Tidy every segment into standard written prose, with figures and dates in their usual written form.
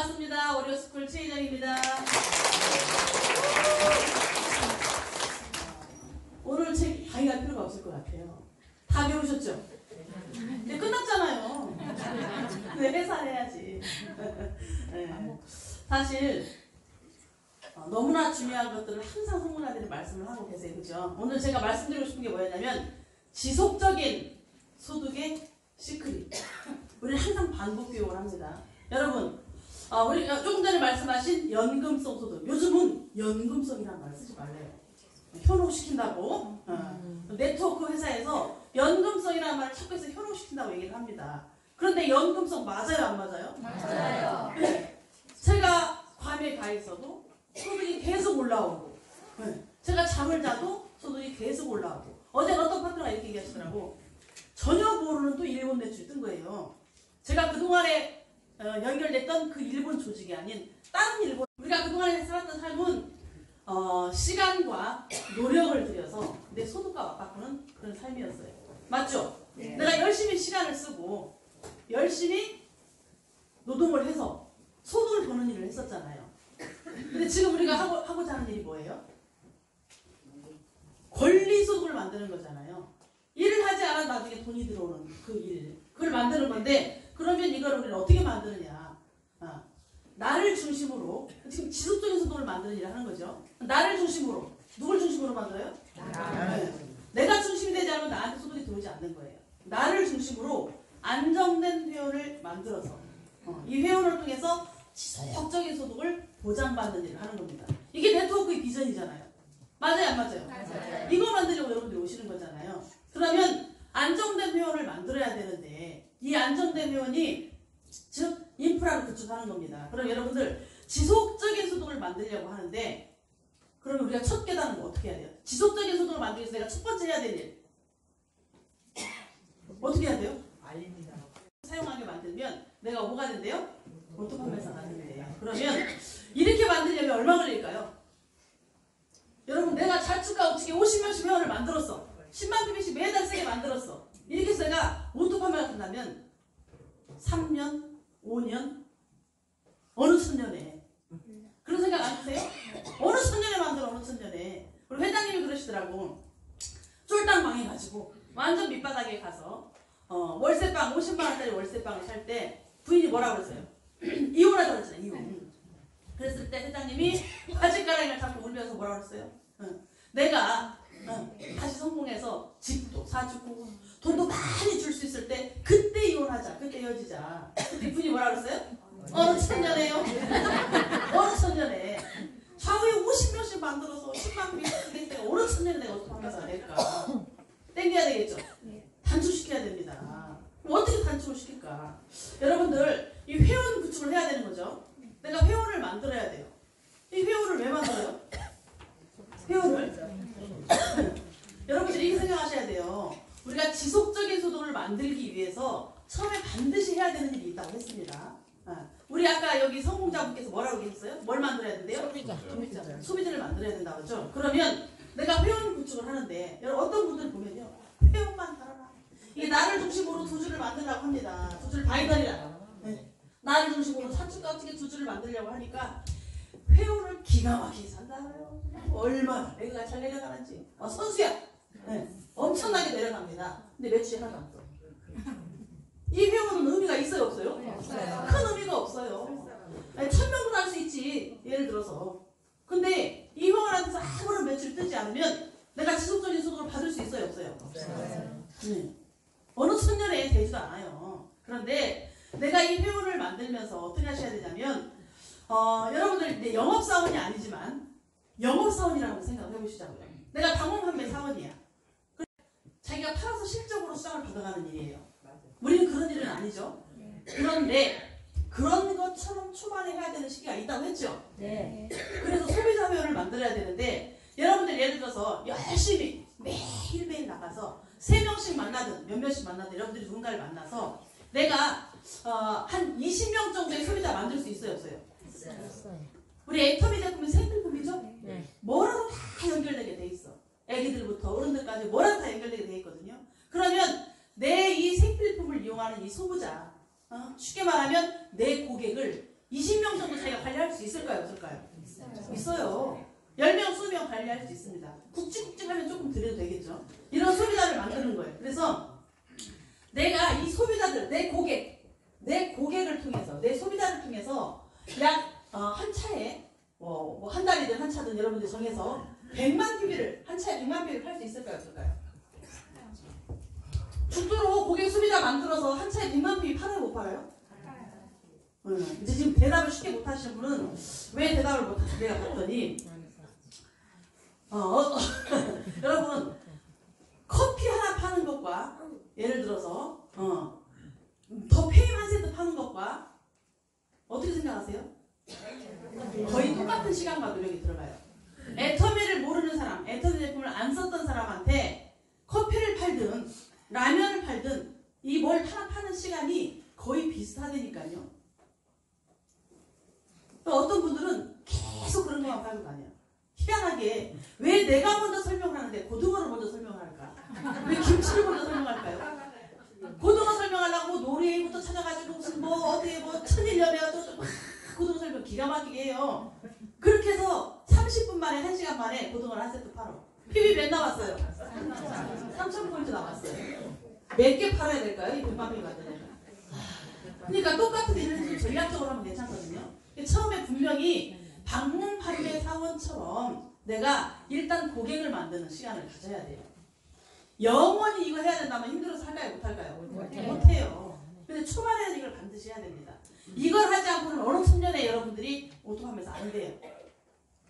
반갑습니다. 오리오스쿨 최희정입니다. 오늘 책 강의할 필요가 없을 것 같아요. 다 배우셨죠? 이제 끝났잖아요. 네, 회사해야지. 네. 사실 너무나 중요한 것들을 항상 성문화들이 말씀을 하고 계세요. 그죠? 오늘 제가 말씀드리고 싶은 게 뭐였냐면 지속적인 소득의 시크릿. 우리는 항상 반복 교육을 합니다. 여러분, 우리가 조금 전에 말씀하신 연금성 소득. 요즘은 연금성이라는 말 쓰지 말래요. 현혹시킨다고. 네트워크 회사에서 연금성이라는 말을 자꾸 해서 현혹시킨다고 얘기를 합니다. 그런데 연금성 맞아요, 안 맞아요? 맞아요. 네. 제가 밤에 가 있어도 소득이 계속 올라오고, 네. 제가 잠을 자도 소득이 계속 올라오고. 어제 어떤 파트너가 이렇게 얘기하시더라고. 전혀 모르는 또 일본 매출이 뜬 거예요. 제가 그동안에 연결됐던 그 일본 조직이 아닌 다른 일본, 우리가 그동안에 살았던 삶은 시간과 노력을 들여서 내 소득과 맞바꾸는 그런 삶이었어요. 맞죠? 네. 내가 열심히 시간을 쓰고 열심히 노동을 해서 소득을 버는 일을 했었잖아요. 근데 지금 우리가 하고자 하는 일이 뭐예요? 권리소득을 만드는 거잖아요. 일을 하지 않아 나중에 돈이 들어오는 그 일, 그걸 만드는 건데, 그러면 이걸 우리는 어떻게 만드느냐? 나를 중심으로, 지금 지속적인 소득을 만드는 일을 하는 거죠. 나를 중심으로, 누굴 중심으로 만들어요? 네. 내가 중심이 되지 않으면 나한테 소득이 들어오지 않는 거예요. 나를 중심으로 안정된 회원을 만들어서 이 회원을 통해서 지속적인 소득을 보장받는 일을 하는 겁니다. 이게 네트워크의 비전이잖아요. 맞아요, 안 맞아요? 맞아요. 이거 만들려고 여러분들이 오시는 거잖아요. 그러면 안정된 회원을 만들어야 되는데, 이 안정된 회원이 즉 인프라를 구축하는 겁니다. 그럼 여러분들 지속적인 소득을 만들려고 하는데, 그러면 우리가 첫 계단은 어떻게 해야 돼요? 지속적인 소득을 만들기 위해서 내가 첫 번째 해야 될 일 어떻게 해야 돼요? 알립니다. 사용하게 만들면 내가 뭐가 된대요? 오토판매사가 된대요. 그러면 이렇게 만들려면 얼마 걸릴까요? 여러분, 내가 자축과 우측에 50명씩 회원을 만들었어. 10만 PB씩 매달 쓰게 만들었어. 이렇게 해서 내가 오토판매가 된다면 3년, 5년, 어느 천년에. 그런 생각 안 드세요? 어느 천년에 만들어, 어느 천년에. 우리 회장님이 그러시더라고. 쫄딱 방에 가지고 완전 밑바닥에 가서 월세방, 50만원짜리 월세방을 살 때 부인이 뭐라고 그랬어요? 이혼하자고 그랬잖아요, 이혼. 그랬을 때 회장님이 바짓가랑이를 잡고 울면서 뭐라고 그랬어요? 내가 다시 성공해서 집도 사주고 돈도 많이 줄 수 있을 때 그때 이혼하자, 그때 헤어지자. 그때 분이 뭐라 그랬어요? 어느 천년에요? 어느 천년에 좌우에 50명씩 만들어서 10만 명씩 때 어느 천년에 내가 어떻게 하면서 될까? 땡겨야 되겠죠? 단축시켜야 됩니다. 그럼 어떻게 단축을 시킬까? 여러분들 이 회원 구축을 해야 되는 거죠. 내가 회원을 만들어야 돼요. 이 회원을 왜 만들어요? 회원을 여러분들이 이렇게 생각하셔야 돼요. 우리가 지속적인 소득을 만들기 위해서 처음에 반드시 해야 되는 일이 있다고 했습니다. 우리 아까 여기 성공자분께서 뭐라고 했어요? 뭘 만들어야 된대요? 소비자를 만들어야 된다고 했죠. 그러면 내가 회원 구축을 하는데, 여러분 어떤 분들 보면요, 회원만 달아라. 이게 나를 중심으로 두 줄을 만들려고 합니다. 두 줄 바이널이라. 나를 중심으로 사축과 어떻게 두 줄을 만들려고 하니까 회원을 기가 막히게 산다고요. 얼마나 매그가 잘 내려가는지. 선수야. 엄청나게 내려갑니다. 근데 매출이 하나도 안 떠. 이 회원은 의미가 있어요, 없어요? 없어요. 큰 의미가 없어요. 1000명도 할 수 있지, 예를 들어서. 근데 이 회원한테서 아무런 매출이 뜨지 않으면 내가 지속적인 소득을 받을 수 있어요, 없어요? 없어요. 어느 천년에 되지도 않아요. 그런데 내가 이 회원을 만들면서 어떻게 하셔야 되냐면, 여러분들 이제 영업사원이 아니지만 영업사원이라고 생각을 해보시자고요. 내가 방문판매 사원이야. 자기가 팔아서 실적으로 수당을 받아가는 일이에요. 우리는 그런 일은 아니죠. 그런데 그런 것처럼 초반에 해야 되는 시기가 있다고 했죠. 네. 그래서 소비자 회원을 만들어야 되는데, 여러분들 예를 들어서 열심히 매일매일 나가서 3명씩 만나든 몇 명씩 만나든 여러분들이 누군가를 만나서 내가 한 20명 정도의 소비자 만들 수 있어요, 없어요? 있어요. 우리 애터미 제품은 생필품이죠? 네. 뭐라도 다 연결되게 돼 있어. 애기들부터 어른들까지 뭐라도 다 연결되게 돼 있거든요. 그러면 내 이 생필품을 이용하는 이 소비자, 쉽게 말하면 내 고객을 20명 정도 관리할 수 있을까요? 없을까요? 있어요. 10명, 20명 관리할 수 있습니다. 굵직굵직하면 조금 드려도 되겠죠. 이런 소비자를 만드는 거예요. 그래서 내가 이 소비자들, 내 고객을 통해서, 내 소비자를 통해서 약 한 차에 한 달이든 한 차든 여러분들 정해서 100만 PB를 한 차에 100만 PB를 팔 수 있을까요? 없을까요? 죽도록 고객 소비자 만들어서 한 차에 100만 PB 팔아요? 못 팔아요? 이제 지금 대답을 쉽게 못 하시는 분은 왜 대답을 못 하시는지 내가 봤더니 여러분 커피 하나 파는 것과 예를 들어서 더 페임 한 세트 파는 것과 어떻게 생각하세요? 거의 똑같은 시간과 노력이 들어가요. 애터미를 모르는 사람, 애터미 제품을 안 썼던 사람한테 커피를 팔든 라면을 팔든 이 뭘 하나 파는 시간이 거의 비슷하다니까요. 또 어떤 분들은 계속 그런 것만 팔고 다녀요. 희한하게 왜 내가 먼저 설명을 하는데 고등어를 먼저 설명을 할까? 왜 김치를 먼저 설명할까요? 고등어 설명하려고 노래부터 찾아가지고 무슨 어디에 천일염에 어쩌고 고등어 설명 기가 막히게 해요. 그렇게 해서 30분 만에 1시간 만에 고등어를 한 세트 팔어. PB 몇 나왔어요? 3,000포인트 나왔어요. 몇 개 팔아야 될까요? 이 100만 개 만드려면. 그러니까 똑같은 일을 전략적으로 하면 괜찮거든요. 처음에 분명히 방문 판매 사원처럼 내가 일단 고객을 만드는 시간을 가져야 돼요. 영원히 이거 해야 된다면 힘들어서 할까요? 못할까요? 못해요. 근데 초반에는 이걸 반드시 해야 됩니다. 이걸 하지 않고는 어느 순간에 여러분들이 오토하면서 안 돼요.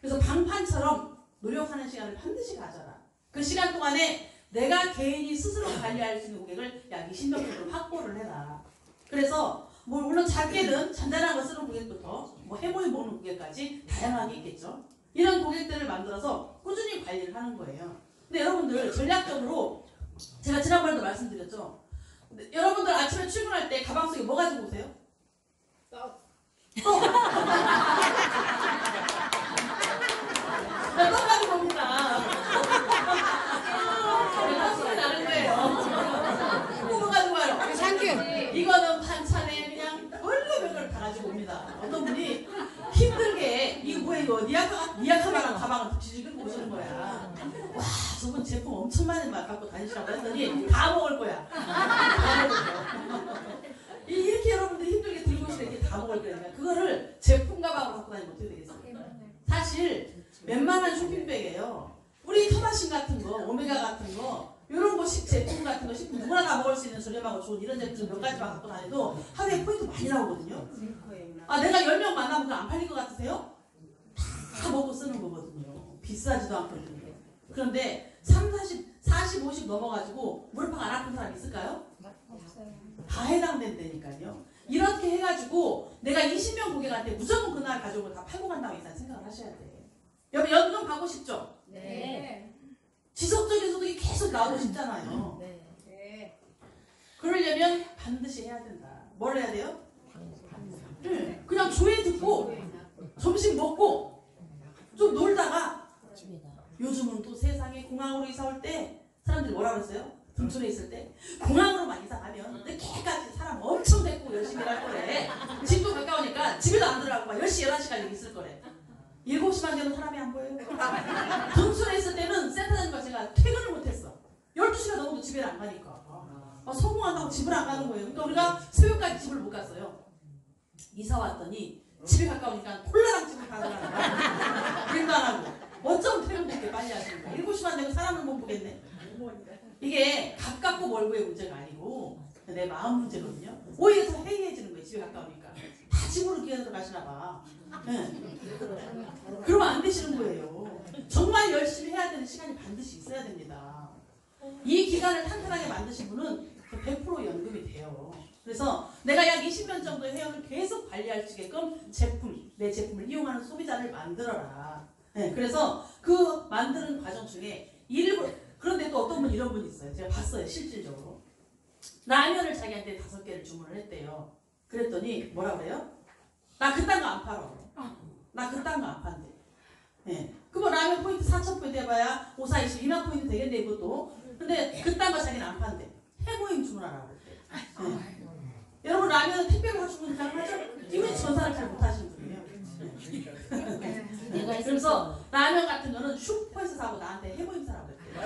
그래서 방판처럼 노력하는 시간을 반드시 가져라. 그 시간 동안에 내가 개인이 스스로 관리할 수 있는 고객을 약 20명 정도 확보를 해라. 그래서 물론 작게는 잔잔한 거 쓰는 고객부터 해모이 먹는 고객까지 다양하게 있겠죠. 이런 고객들을 만들어서 꾸준히 관리를 하는 거예요. 근데 여러분들 전략적으로 제가 지난번에도 말씀드렸죠. 여러분들 아침에 출근할 때 가방 속에 뭐 가지고 오세요? 떡 가지고 옵니다. 떡소리 나는 거예요. 뭐 가지고 와요? 상규. 이거는 반찬에 그냥 별걸 다 가지고 옵니다. 어떤 분이 힘들게 이거 뭐야 이거 니아카마랑 가방을 지지고 오시는 거야. 와 저분 제품 엄청 많이 갖고 다니시라고 했더니 다 먹을 거야. 다 먹을 거야. 이렇게 여러분들 힘들게 들고 오시면 이렇게 다 먹을 거니까 그거를 제품 가방으로 갖고 다니면 어떻게 되겠어요? 사실 웬만한 쇼핑백이에요. 우리 토마신 같은 거, 오메가 같은 거 이런 거 제품 같은 거 식품 누구나 다 먹을 수 있는 저렴하고 좋은 이런 제품 몇 가지만 갖고 다녀도 하루에 포인트 많이 나오거든요. 내가 10명 만나면 그거 안 팔릴 것 같으세요? 다 먹고 쓰는 거거든요. 비싸지도 않거든요. 그런데 40, 50 넘어가지고 무릎팍 안 아픈 사람 있을까요? 없어요. 다 해당된다니까요. 이렇게 해가지고 내가 20명 고객한테 무조건 그날 가져온 걸 다 팔고 간다고 일단 생각을 하셔야 돼. 여러분 연금 받고 싶죠? 네. 지속적인 소득이 계속 나오고 싶잖아요. 네. 그러려면 반드시 해야 된다. 뭘 해야 돼요? 그냥 조회 듣고 점심 먹고 좀 놀다가 요즘은 또 세상에 공항으로 이사 올 때 사람들이 뭐라 그랬어요? 등촌에 있을 때 공항으로만 이사 가면 늦게까지 사람 엄청 데리고 열심히 할 거래. 집도 가까우니까 집에도 안 들어가고 막 10시, 11시까지 있을 거래. 7시만 되면 사람이 안 보여요. 등촌에 있을 때는 센터장님과 제가 퇴근을 못했어. 12시가 넘어도 집에 안 가니까. 성공한다고 집을 안 가는 거예요. 그러니까 우리가 새벽까지 집을 못 갔어요. 이사 왔더니 집에 가까우니까 콜라랑 집을 가더라는 거야. 일도 안 하고. 어쩜 퇴근도 이렇게 빨리 하시는 거야. 7시만 되면 사람을 못 보겠네. 이게 가깝고 멀고의 문제가 아니고 내 마음 문제거든요. 오히려 더 해이해지는 거예요. 집에 가까우니까. 다 집으로 기어들어 가시나 봐. 네. 그러면 안 되시는 거예요. 정말 열심히 해야 되는 시간이 반드시 있어야 됩니다. 이 기간을 탄탄하게 만드신 분은 100% 연금이 돼요. 그래서 내가 약 20년 정도의 회원을 계속 관리할 수 있게끔 내 제품을 이용하는 소비자를 만들어라. 네, 그래서 그 만드는 과정 중에 그런데 또 어떤 분 이런 분이 있어요. 제가 봤어요. 실질적으로. 라면을 자기한테 5개를 주문을 했대요. 그랬더니 뭐라 그래요? 나 그딴 거 안 팔아. 나 그딴 거 안 판대. 네. 그뭐 라면 포인트 4,000포인트 해봐야 5, 4, 20, 2만 포인트 되겠네 이것도. 근데 그딴 거 자기는 안 판대. 해모임 주문하라고 그랬대. 네. 여러분 라면 택배로 주문 가능하죠? 이분이 전사를 잘 못하시는 분이에요. 네. 그래서 라면 같은 거는 슈퍼에서 사고 나한테 해보임 사라고 했대요.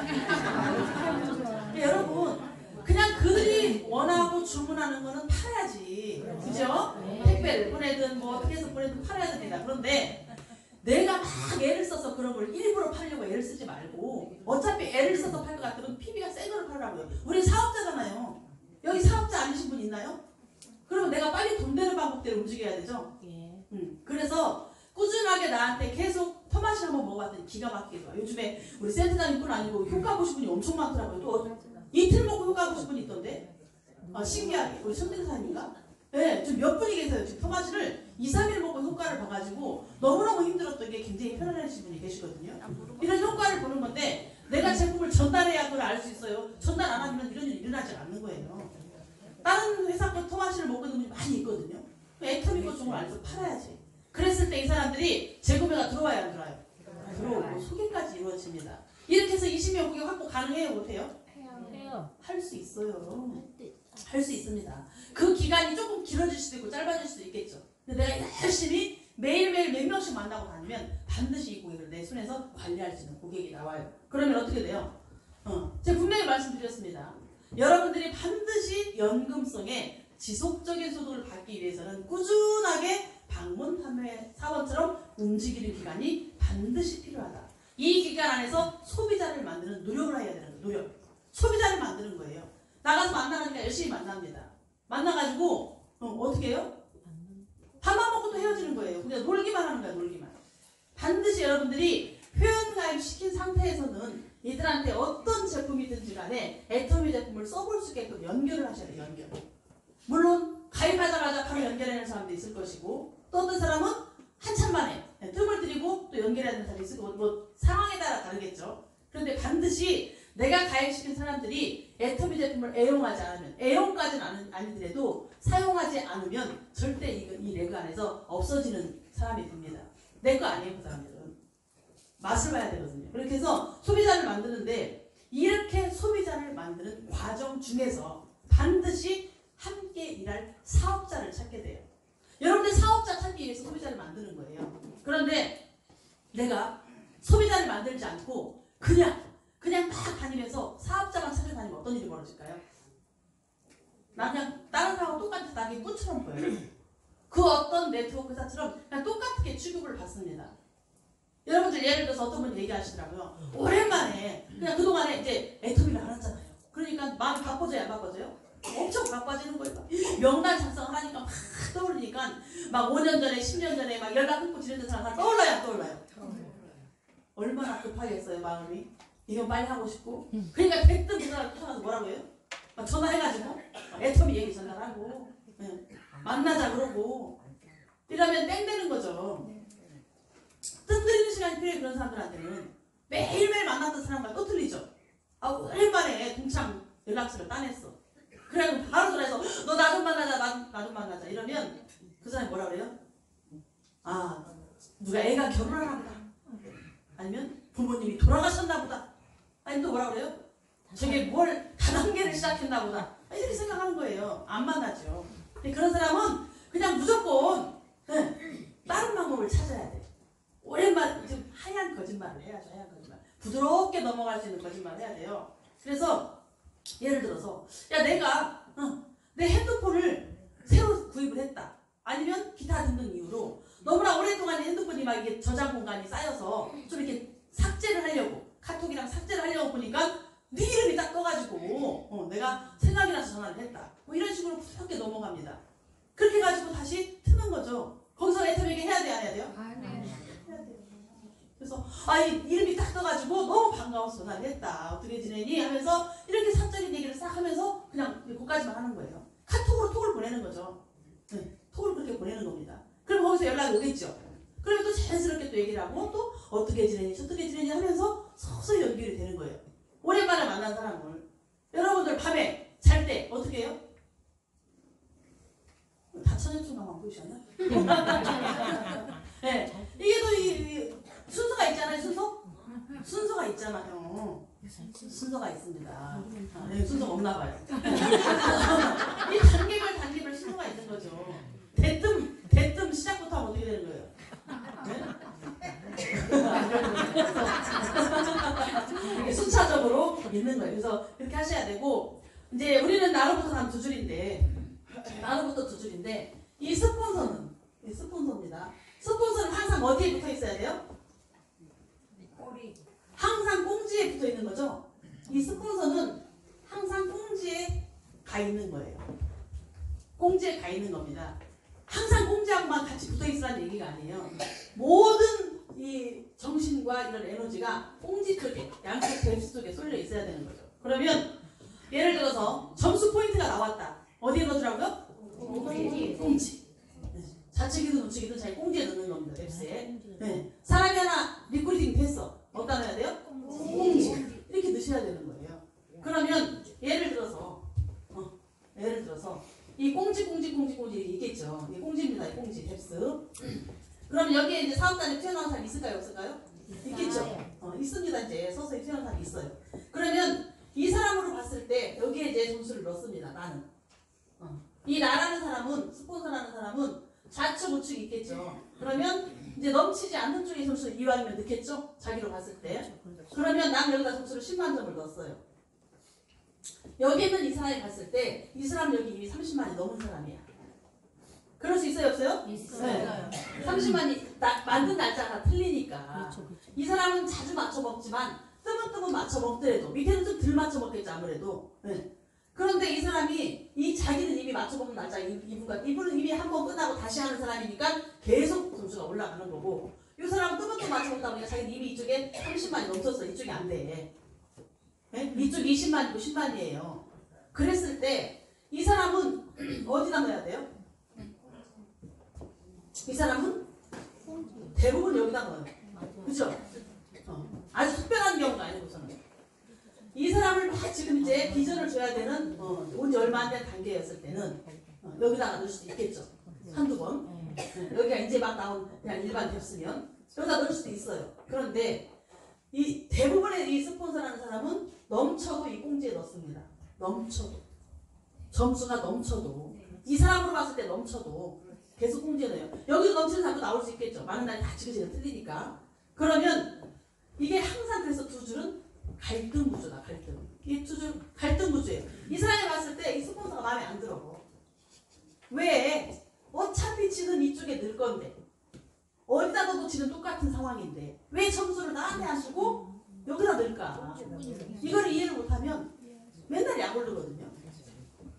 여러분 그냥 그들이 원하고 주문하는 거는 팔아야지. 그죠? 택배를 보내든 뭐 어떻게 해서 보내든 팔아야 됩니다. 그런데 내가 막 애를 써서 그런 걸 일부러 팔려고 애를 쓰지 말고 어차피 애를 써서 팔 것 같으면 PB가 새 거를 팔라고요. 우리 사업자잖아요. 여기 사업자 아니신 분 있나요? 그러면 내가 빨리 돈 되는 방법대로 움직여야 되죠? 그래서 꾸준하게 나한테 계속 토마시 한번 먹어봤더니 기가 막히게 좋아. 요즘에 우리 센터장님뿐 아니고 효과 보신 분이 엄청 많더라고요. 또 이틀 먹고 효과 보신 분이 있던데 신기하게 우리 손대사님인가? 네, 지금 몇 분이 계세요. 지금 토마시를 2, 3일 먹고 효과를 봐가지고 너무너무 힘들었던 게 굉장히 편안하신 분이 계시거든요. 이런 효과를 보는 건데 내가 제품을 전달해야 그걸 알 수 있어요. 전달 안 하면 이런 일이 일어나지 않는 거예요. 다른 회사 거 토마시를 먹고 있는 분이 많이 있거든요. 애터미 거 정말 알아서 팔아야지. 그랬을 때 이 사람들이 재구매가 들어와야 안 들어와요? 들어오고 소개까지 이루어집니다. 이렇게 해서 20명 고객 확보 가능해요? 못해요? 해요. 할 수 있어요. 할 수 있습니다. 그 기간이 조금 길어질 수도 있고 짧아질 수도 있겠죠. 근데 내가 열심히 매일매일 몇 명씩 만나고 다니면 반드시 이 고객을 내 손에서 관리할 수 있는 고객이 나와요. 그러면 어떻게 돼요? 제가 분명히 말씀드렸습니다. 여러분들이 반드시 연금성의 지속적인 소득을 받기 위해서는 꾸준하게 방문 판매 사원처럼 움직이는 기간이 반드시 필요하다. 이 기간 안에서 소비자를 만드는 노력을 해야 되는 거예요. 노력. 소비자를 만드는 거예요. 나가서 만나니까 열심히 만납니다. 만나가지고 어떻게 해요? 밥만 먹고 또 헤어지는 거예요. 그냥 놀기만 하는 거예요. 놀기만. 반드시 여러분들이 회원가입 시킨 상태에서는 이들한테 어떤 제품이든지 간에 애터미 제품을 써볼 수 있게끔 연결을 하셔야 돼요. 연결. 물론 가입하자마자 바로 연결하는 사람도 있을 것이고 또 어떤 사람은 한참 만에 틈을 들이고 또 연결해야 되는 사람이 있을 거고 뭐 상황에 따라 다르겠죠. 그런데 반드시 내가 가입시킨 사람들이 애터미 제품을 애용하지 않으면 애용까지는 아니더라도 사용하지 않으면 절대 이 레그 안에서 없어지는 사람이 됩니다. 내 거 아니에요. 그 사람들은. 맛을 봐야 되거든요. 그렇게 해서 소비자를 만드는데 이렇게 소비자를 만드는 과정 중에서 반드시 함께 일할 사업자를 찾게 돼요. 여러분들 사업자 찾기 위해서 소비자를 만드는 거예요. 그런데 내가 소비자를 만들지 않고 그냥 막 다니면서 사업자만 찾아다니면 어떤 일이 벌어질까요? 나 그냥 다른 사람하고 똑같이 나게 꾼처럼 보여요. 그 어떤 네트워크 회사처럼 그냥 똑같게 취급을 받습니다. 여러분들 예를 들어서 어떤 분 얘기하시더라고요. 오랜만에 그냥 그동안에 이제 애터미를 알았잖아요. 그러니까 마음이 바빠져요? 안 바빠져요? 엄청 바빠지는 거예요. 명단 작성을 하니까 막 떠오르니까 막 5년 전에 10년 전에 막 연락 끊고 지냈던 사람 다 떠올라요? 안 떠올라요? 얼마나 급하겠어요 마음이. 이건 빨리 하고 싶고 그러니까 대뜸 그 사람 통화해서 뭐라고 해요? 막 전화해가지고 애터미 얘기 전화하고 만나자 그러고 이러면 땡 되는 거죠. 뜸들이는 시간이 필요해. 그런 사람들한테는 매일매일 만났던 사람과 또 틀리죠. 오랜만에 동창 연락처를 따냈어. 그래가지고 바로 전화해서 너 나 좀 만나자 나 좀 만나자 이러면 그 사람이 뭐라 그래요? 누가 애가 결혼하나 보다. 아니면 부모님이 돌아가셨나 보다. 아니면 또 뭐라 그래요? 저게 뭘 다단계를 시작했나 보다. 이렇게 생각하는 거예요. 안 만나죠. 근데 그런 사람은 그냥 무조건 다른 방법을 찾아야 돼. 오랜만에 좀 하얀 거짓말을 해야죠. 하얀 거짓말. 부드럽게 넘어갈 수 있는 거짓말을 해야 돼요. 그래서 예를 들어서 내가 내 핸드폰을 새로 구입을 했다. 아니면 기타 등등 이유로 너무나 오랫동안 핸드폰이 막 이게 저장 공간이 쌓여서 좀 이렇게 삭제를 하려고 카톡이랑 삭제를 하려고 보니까 네 이름이 딱 떠가지고 내가 생각이 나서 전화를 했다. 뭐 이런 식으로 부드럽게 넘어갑니다. 그렇게 가지고 다시 트는 거죠. 거기서 애터미에게 해야 돼요? 안 해야 돼요? 해야 돼요. 그래서 이름이 딱 떠가지고 너무 반가워서 전화를 했다. 어떻게 지내니? 하면서 이렇게 사적인 얘기를 싹 하면서 그냥 그까지만 하는 거예요. 카톡으로 톡을 보내는 거죠. 톡을 그렇게 보내는 겁니다. 그럼 거기서 연락이 오겠죠. 그러면 또 자연스럽게 또 얘기를 하고 또 어떻게 지내니 어떻게 지내니 하면서 서서히 연결이 되는 거예요. 오랜만에 만난 사람을. 여러분들 밤에 잘 때 어떻게 해요? 다 천연초가만 보이셨나? 네. 이게 또 이 순서가 있잖아요. 순서가 있잖아요. 순서가 있습니다. 네, 순서가 없나 봐요. 이 단계별 순서가 있는 거죠. 대뜸 시작부터 하면 어떻게 되는 거예요? 네? 이런 거예요. 이렇게 순차적으로 있는 거예요. 그래서 그렇게 하셔야 되고 이제 우리는 나로부터 한 두 줄인데 이 스폰서입니다. 스폰서는 항상 어디에 붙어 있어야 돼요? 꼬리. 항상 꽁지에 붙어 있는 거죠. 이 스폰서는 항상 꽁지에 가 있는 거예요. 꽁지에 가 있는 겁니다. 항상 꽁지하고만 같이 붙어 있으라는 얘기가 아니에요. 모든 이 정신과 이런 에너지가 꽁지 쪽에, 양쪽 뎁스 쪽에 쏠려 있어야 되는 거죠. 그러면 예를 들어서 점수 포인트가 나왔다. 어디에 넣어주라고요? 꽁지. 네. 좌측이든 우측이든 자기 꽁지에 넣는 겁니다. 뎁스에. 네. 사람이 하나 리크루팅 됐어. 어디다 넣어야 돼요? 꽁지. 이렇게 넣으셔야 되는 거예요. 그러면 예를 들어서 이 꽁지 있겠죠. 이 꽁지입니다. 이 꽁지 뎁스. 그럼 여기에 이제 사업단에 튀어나온 사람이 있을까요? 없을까요? 있겠죠. 있습니다. 이제 서서히 튀어나온 사람이 있어요. 그러면 이 사람으로 봤을 때 여기에 이제 점수를 넣습니다. 나는. 이 나라는 사람은 스폰서라는 사람은 좌측 우측 있겠죠. 그러면 이제 넘치지 않는 쪽에 점수를 이왕이면 넣겠죠. 자기로 봤을 때. 그러면 난 여기다 점수를 10만 점을 넣었어요. 여기는 이 사람이 봤을 때 이 사람 여기 이미 30만이 넘은 사람이야. 그럴 수 있어요? 없어요? 있어요. 30만이 만든 날짜가 틀리니까. 이 사람은 자주 맞춰 먹지만 뜨문뜨문 맞춰 먹더라도 밑에는 좀 덜 맞춰 먹겠죠. 아무래도. 네. 그런데 이 사람이 자기는 이미 맞춰 먹는 날짜 이분은 이미 한 번 끝나고 다시 하는 사람이니까 계속 점수가 올라가는 거고 이 사람은 뜨문뜨문 맞춰 먹다 보니까 자기는 이미 이쪽에 30만이 넘쳤어. 이쪽이 안 돼. 네? 이쪽 20만이고 10만이에요. 그랬을 때 이 사람은 어디다 넣어야 돼요? 이 사람은 대부분 여기다 넣어요. 그죠? 아주 특별한 경우가 아니고서는 이 사람을 막 지금 이제 비전을 줘야 되는 온 지 얼마 안 된 단계였을 때는 여기다가 넣을 수도 있겠죠. 한두 번. 여기가 이제 막 나온 그냥 일반 뎁스면 여기다 넣을 수도 있어요. 그런데 이 대부분의 이 스폰서라는 사람은 넘쳐도 이 꽁지에 넣습니다. 넘쳐도. 점수가 넘쳐도. 이 사람으로 봤을 때 넘쳐도 계속 꽁지에 넣어요. 여기서 넘치는 사람도 나올 수 있겠죠. 많은 날이 다 지그지그 틀리니까. 그러면 이게 항상 그래서 두 줄은 갈등 구조다. 갈등. 이 두 줄 갈등 구조예요. 이 사람이 봤을 때 이 스폰서가 마음에 안 들어. 왜? 어차피 지금 이쪽에 넣을 건데. 어디다 넣어도 지금 똑같은 상황인데 왜 점수를 나한테 안 주고 여기다 넣을까? 이걸 이해를 못하면 맨날 약 오르거든요.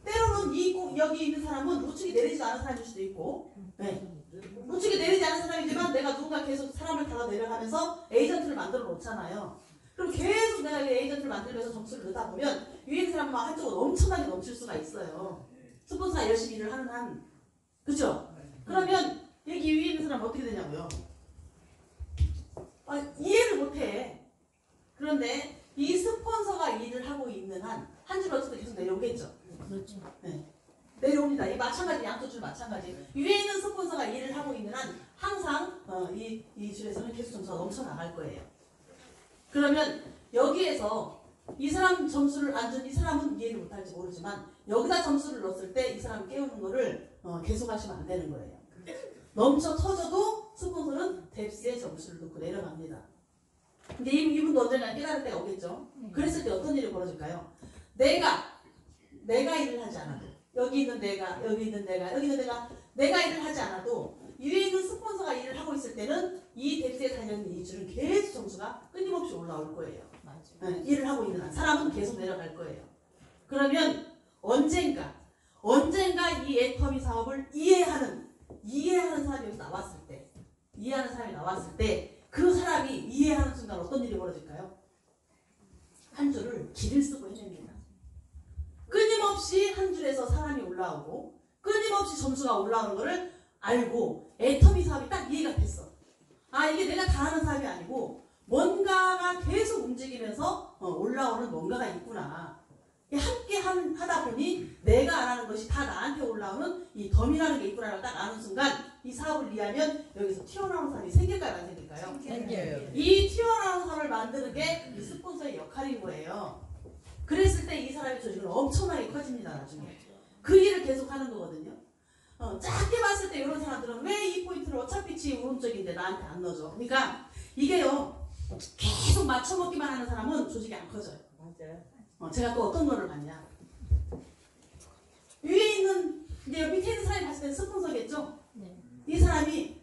때로는 여기 있는 사람은 우측이 내리지도 않은 사람일 수도 있고 우측이 내리지 않은 사람이지만 내가 누군가 계속 사람을 타고 내려가면서 에이전트를 만들어 놓잖아요. 그럼 계속 내가 이 에이전트를 만들면서 점수를 넣다 보면 위에 있는 사람은 막 한쪽으로 엄청나게 넘칠 수가 있어요. 스폰서가 열심히 일을 하는 한. 그죠? 그러면 여기 위에 있는 사람은 어떻게 되냐고요? 이해를 못해. 그런데 이 스폰서가 일을 하고 있는 한 줄 어쨌든 계속 내려오겠죠. 그렇죠. 네. 내려옵니다. 이 마찬가지 양쪽 줄 마찬가지. 위에 있는 스폰서가 일을 하고 있는 한 항상 이 줄에서는 계속 점수가 넘쳐 나갈 거예요. 그러면 여기에서 이 사람 점수를 안 준 이 사람은 이해를 못할지 모르지만 여기다 점수를 넣었을 때 이 사람 깨우는 거를 계속 하시면 안 되는 거예요. 넘쳐 터져도 스폰서는 뎁스에 점수를 넣고 내려갑니다. 근데 이분도 언젠가 깨달을 때가 오겠죠. 그랬을 때 어떤 일이 벌어질까요? 내가 일을 하지 않아도 여기 있는 내가 내가 일을 하지 않아도 위에 있는 스폰서가 일을 하고 있을 때는 이 뎁스에 달려있는 이 줄은 계속 점수가 끊임없이 올라올 거예요. 네, 일을 하고 있는 한 사람은 계속 내려갈 거예요. 그러면 언젠가 이 애터미 사업을 이해하는 사람이 여기서 나왔을 때 그 사람이 이해하는 순간 어떤 일이 벌어질까요? 한 줄을 길을 쓰고 해냅니다. 끊임없이 한 줄에서 사람이 올라오고 끊임없이 점수가 올라오는 거를 알고 애터미 사업이 딱 이해가 됐어. 이게 내가 다 하는 사업이 아니고 뭔가가 계속 움직이면서 올라오는 뭔가가 있구나. 함께 하다 보니 내가 안 하는 것이 다 나한테 올라오는 이 덤이라는 게 있구나를 딱 아는 순간 이 사업을 이해하면 여기서 튀어나오는 사람이 생길까요? 안 생길까요? 생겨요. 이 튀어나오는 사람을 만드는 게 이 스폰서의 역할인 거예요. 그랬을 때 이 사람의 조직은 엄청나게 커집니다. 나중에. 그 일을 계속 하는 거거든요. 작게 봤을 때 이런 사람들은 왜 이 포인트를 어차피 지 오른쪽인데 나한테 안 넣어줘. 그러니까 이게요 계속 맞춰먹기만 하는 사람은 조직이 안 커져요. 맞아요. 제가 또 어떤 거를 봤냐. 위에 있는 이제 밑에 있는 사람이 봤을 때 스폰서겠죠. 네. 이 사람이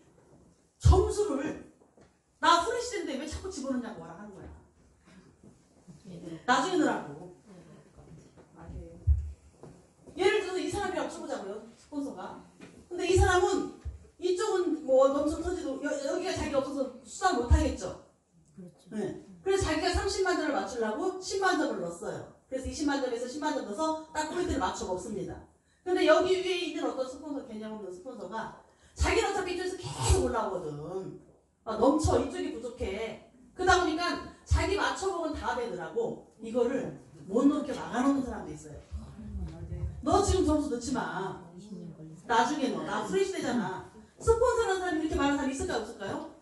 점수를 나 프레시인데 왜 자꾸 집어넣냐고 뭐라 하는 거야. 나중에 넣으라고. 예를 들어서 이 사람이라고 쳐보자고요. 스폰서가. 근데 이 사람은 이쪽은 뭐 넘쳐 터지도 여기가 자기 없어서 수상 못하겠죠. 그렇죠. 네. 그래서 자기가 30만 점을 맞추려고 10만 점을 넣었어요. 그래서 20만 점에서 10만 점 넣어서 딱 포인트를 맞춰 먹습니다. 근데 여기 위에 있는 어떤 스폰서, 개념 없는 스폰서가 자기는 어차피 이쪽에서 계속 올라오거든. 넘쳐, 이쪽이 부족해. 그러다 보니까 자기 맞춰먹은 다음에 넣으라고 이거를 못 넣게 막아놓는 사람도 있어요. 너 지금 점수 넣지 마. 20년 걸리서. 나중에 넣어. 나 프레시 되잖아. 스폰서라는 사람이 이렇게 많은 사람이 있을까요? 없을까요?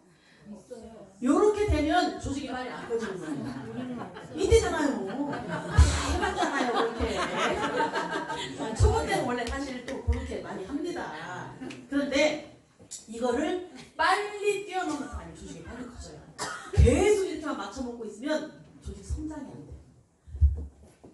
있어요. 요렇게 되면 조직이 빨리 안 커지는 거예요. 이때잖아요. 해봤잖아요, 그렇게. 초보 때는 원래 사실 또 그렇게 많이 합니다. 그런데 이거를 빨리 뛰어넘는 사람이 조직이 빨리 커져요. 계속 이렇게만 맞춰먹고 있으면 조직 성장이 안 돼요.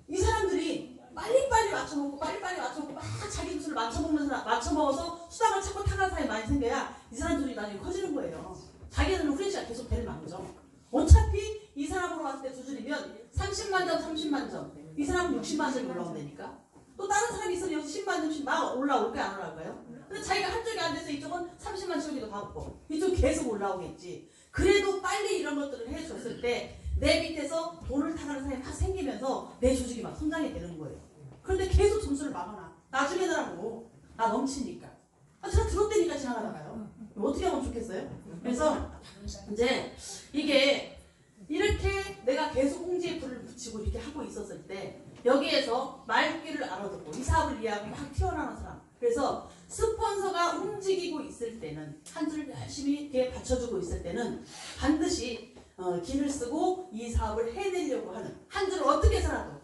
이 사람들이 빨리빨리 맞춰먹고 빨리빨리 맞춰먹고 막 자기 점수를 맞춰먹는 사람, 맞춰먹어서 수당을 찾고 타는 사람이 많이 생겨야 이 사람 조직이 나중에 커지는 거예요. 자기들은 후레쉬가 계속 배를 막죠. 어차피 이 사람으로 봤을 때 두 줄이면 30만 점, 30만 점. 이 사람은 60만 점이 올라온다니까. 또 다른 사람이 있으면 여기서 10만 점씩 막 올라올까요? 안 올라올까요? 근데 자기가 한쪽에 앉아서 이쪽은 30만 채우기도 바쁘고 이쪽 계속 올라오겠지. 그래도 빨리 이런 것들을 해줬을 때 내 밑에서 돈을 타가는 사람이 막 생기면서 내 조직이 막 성장이 되는 거예요. 그런데 계속 점수를 막아놔. 나중에 나라고. 나 넘치니까. 제가 들었다니까 지나가다가요. 어떻게 하면 좋겠어요? 그래서 이제 이게 이렇게 내가 계속 홍지에 불을 붙이고 이렇게 하고 있었을 때 여기에서 말귀를 알아듣고 이 사업을 이해하고 막 튀어나오는 사람. 그래서 스폰서가 움직이고 있을 때는 한 줄을 열심히 이렇게 받쳐주고 있을 때는 반드시 기를 쓰고 이 사업을 해내려고 하는 한 줄을 어떻게 해서라도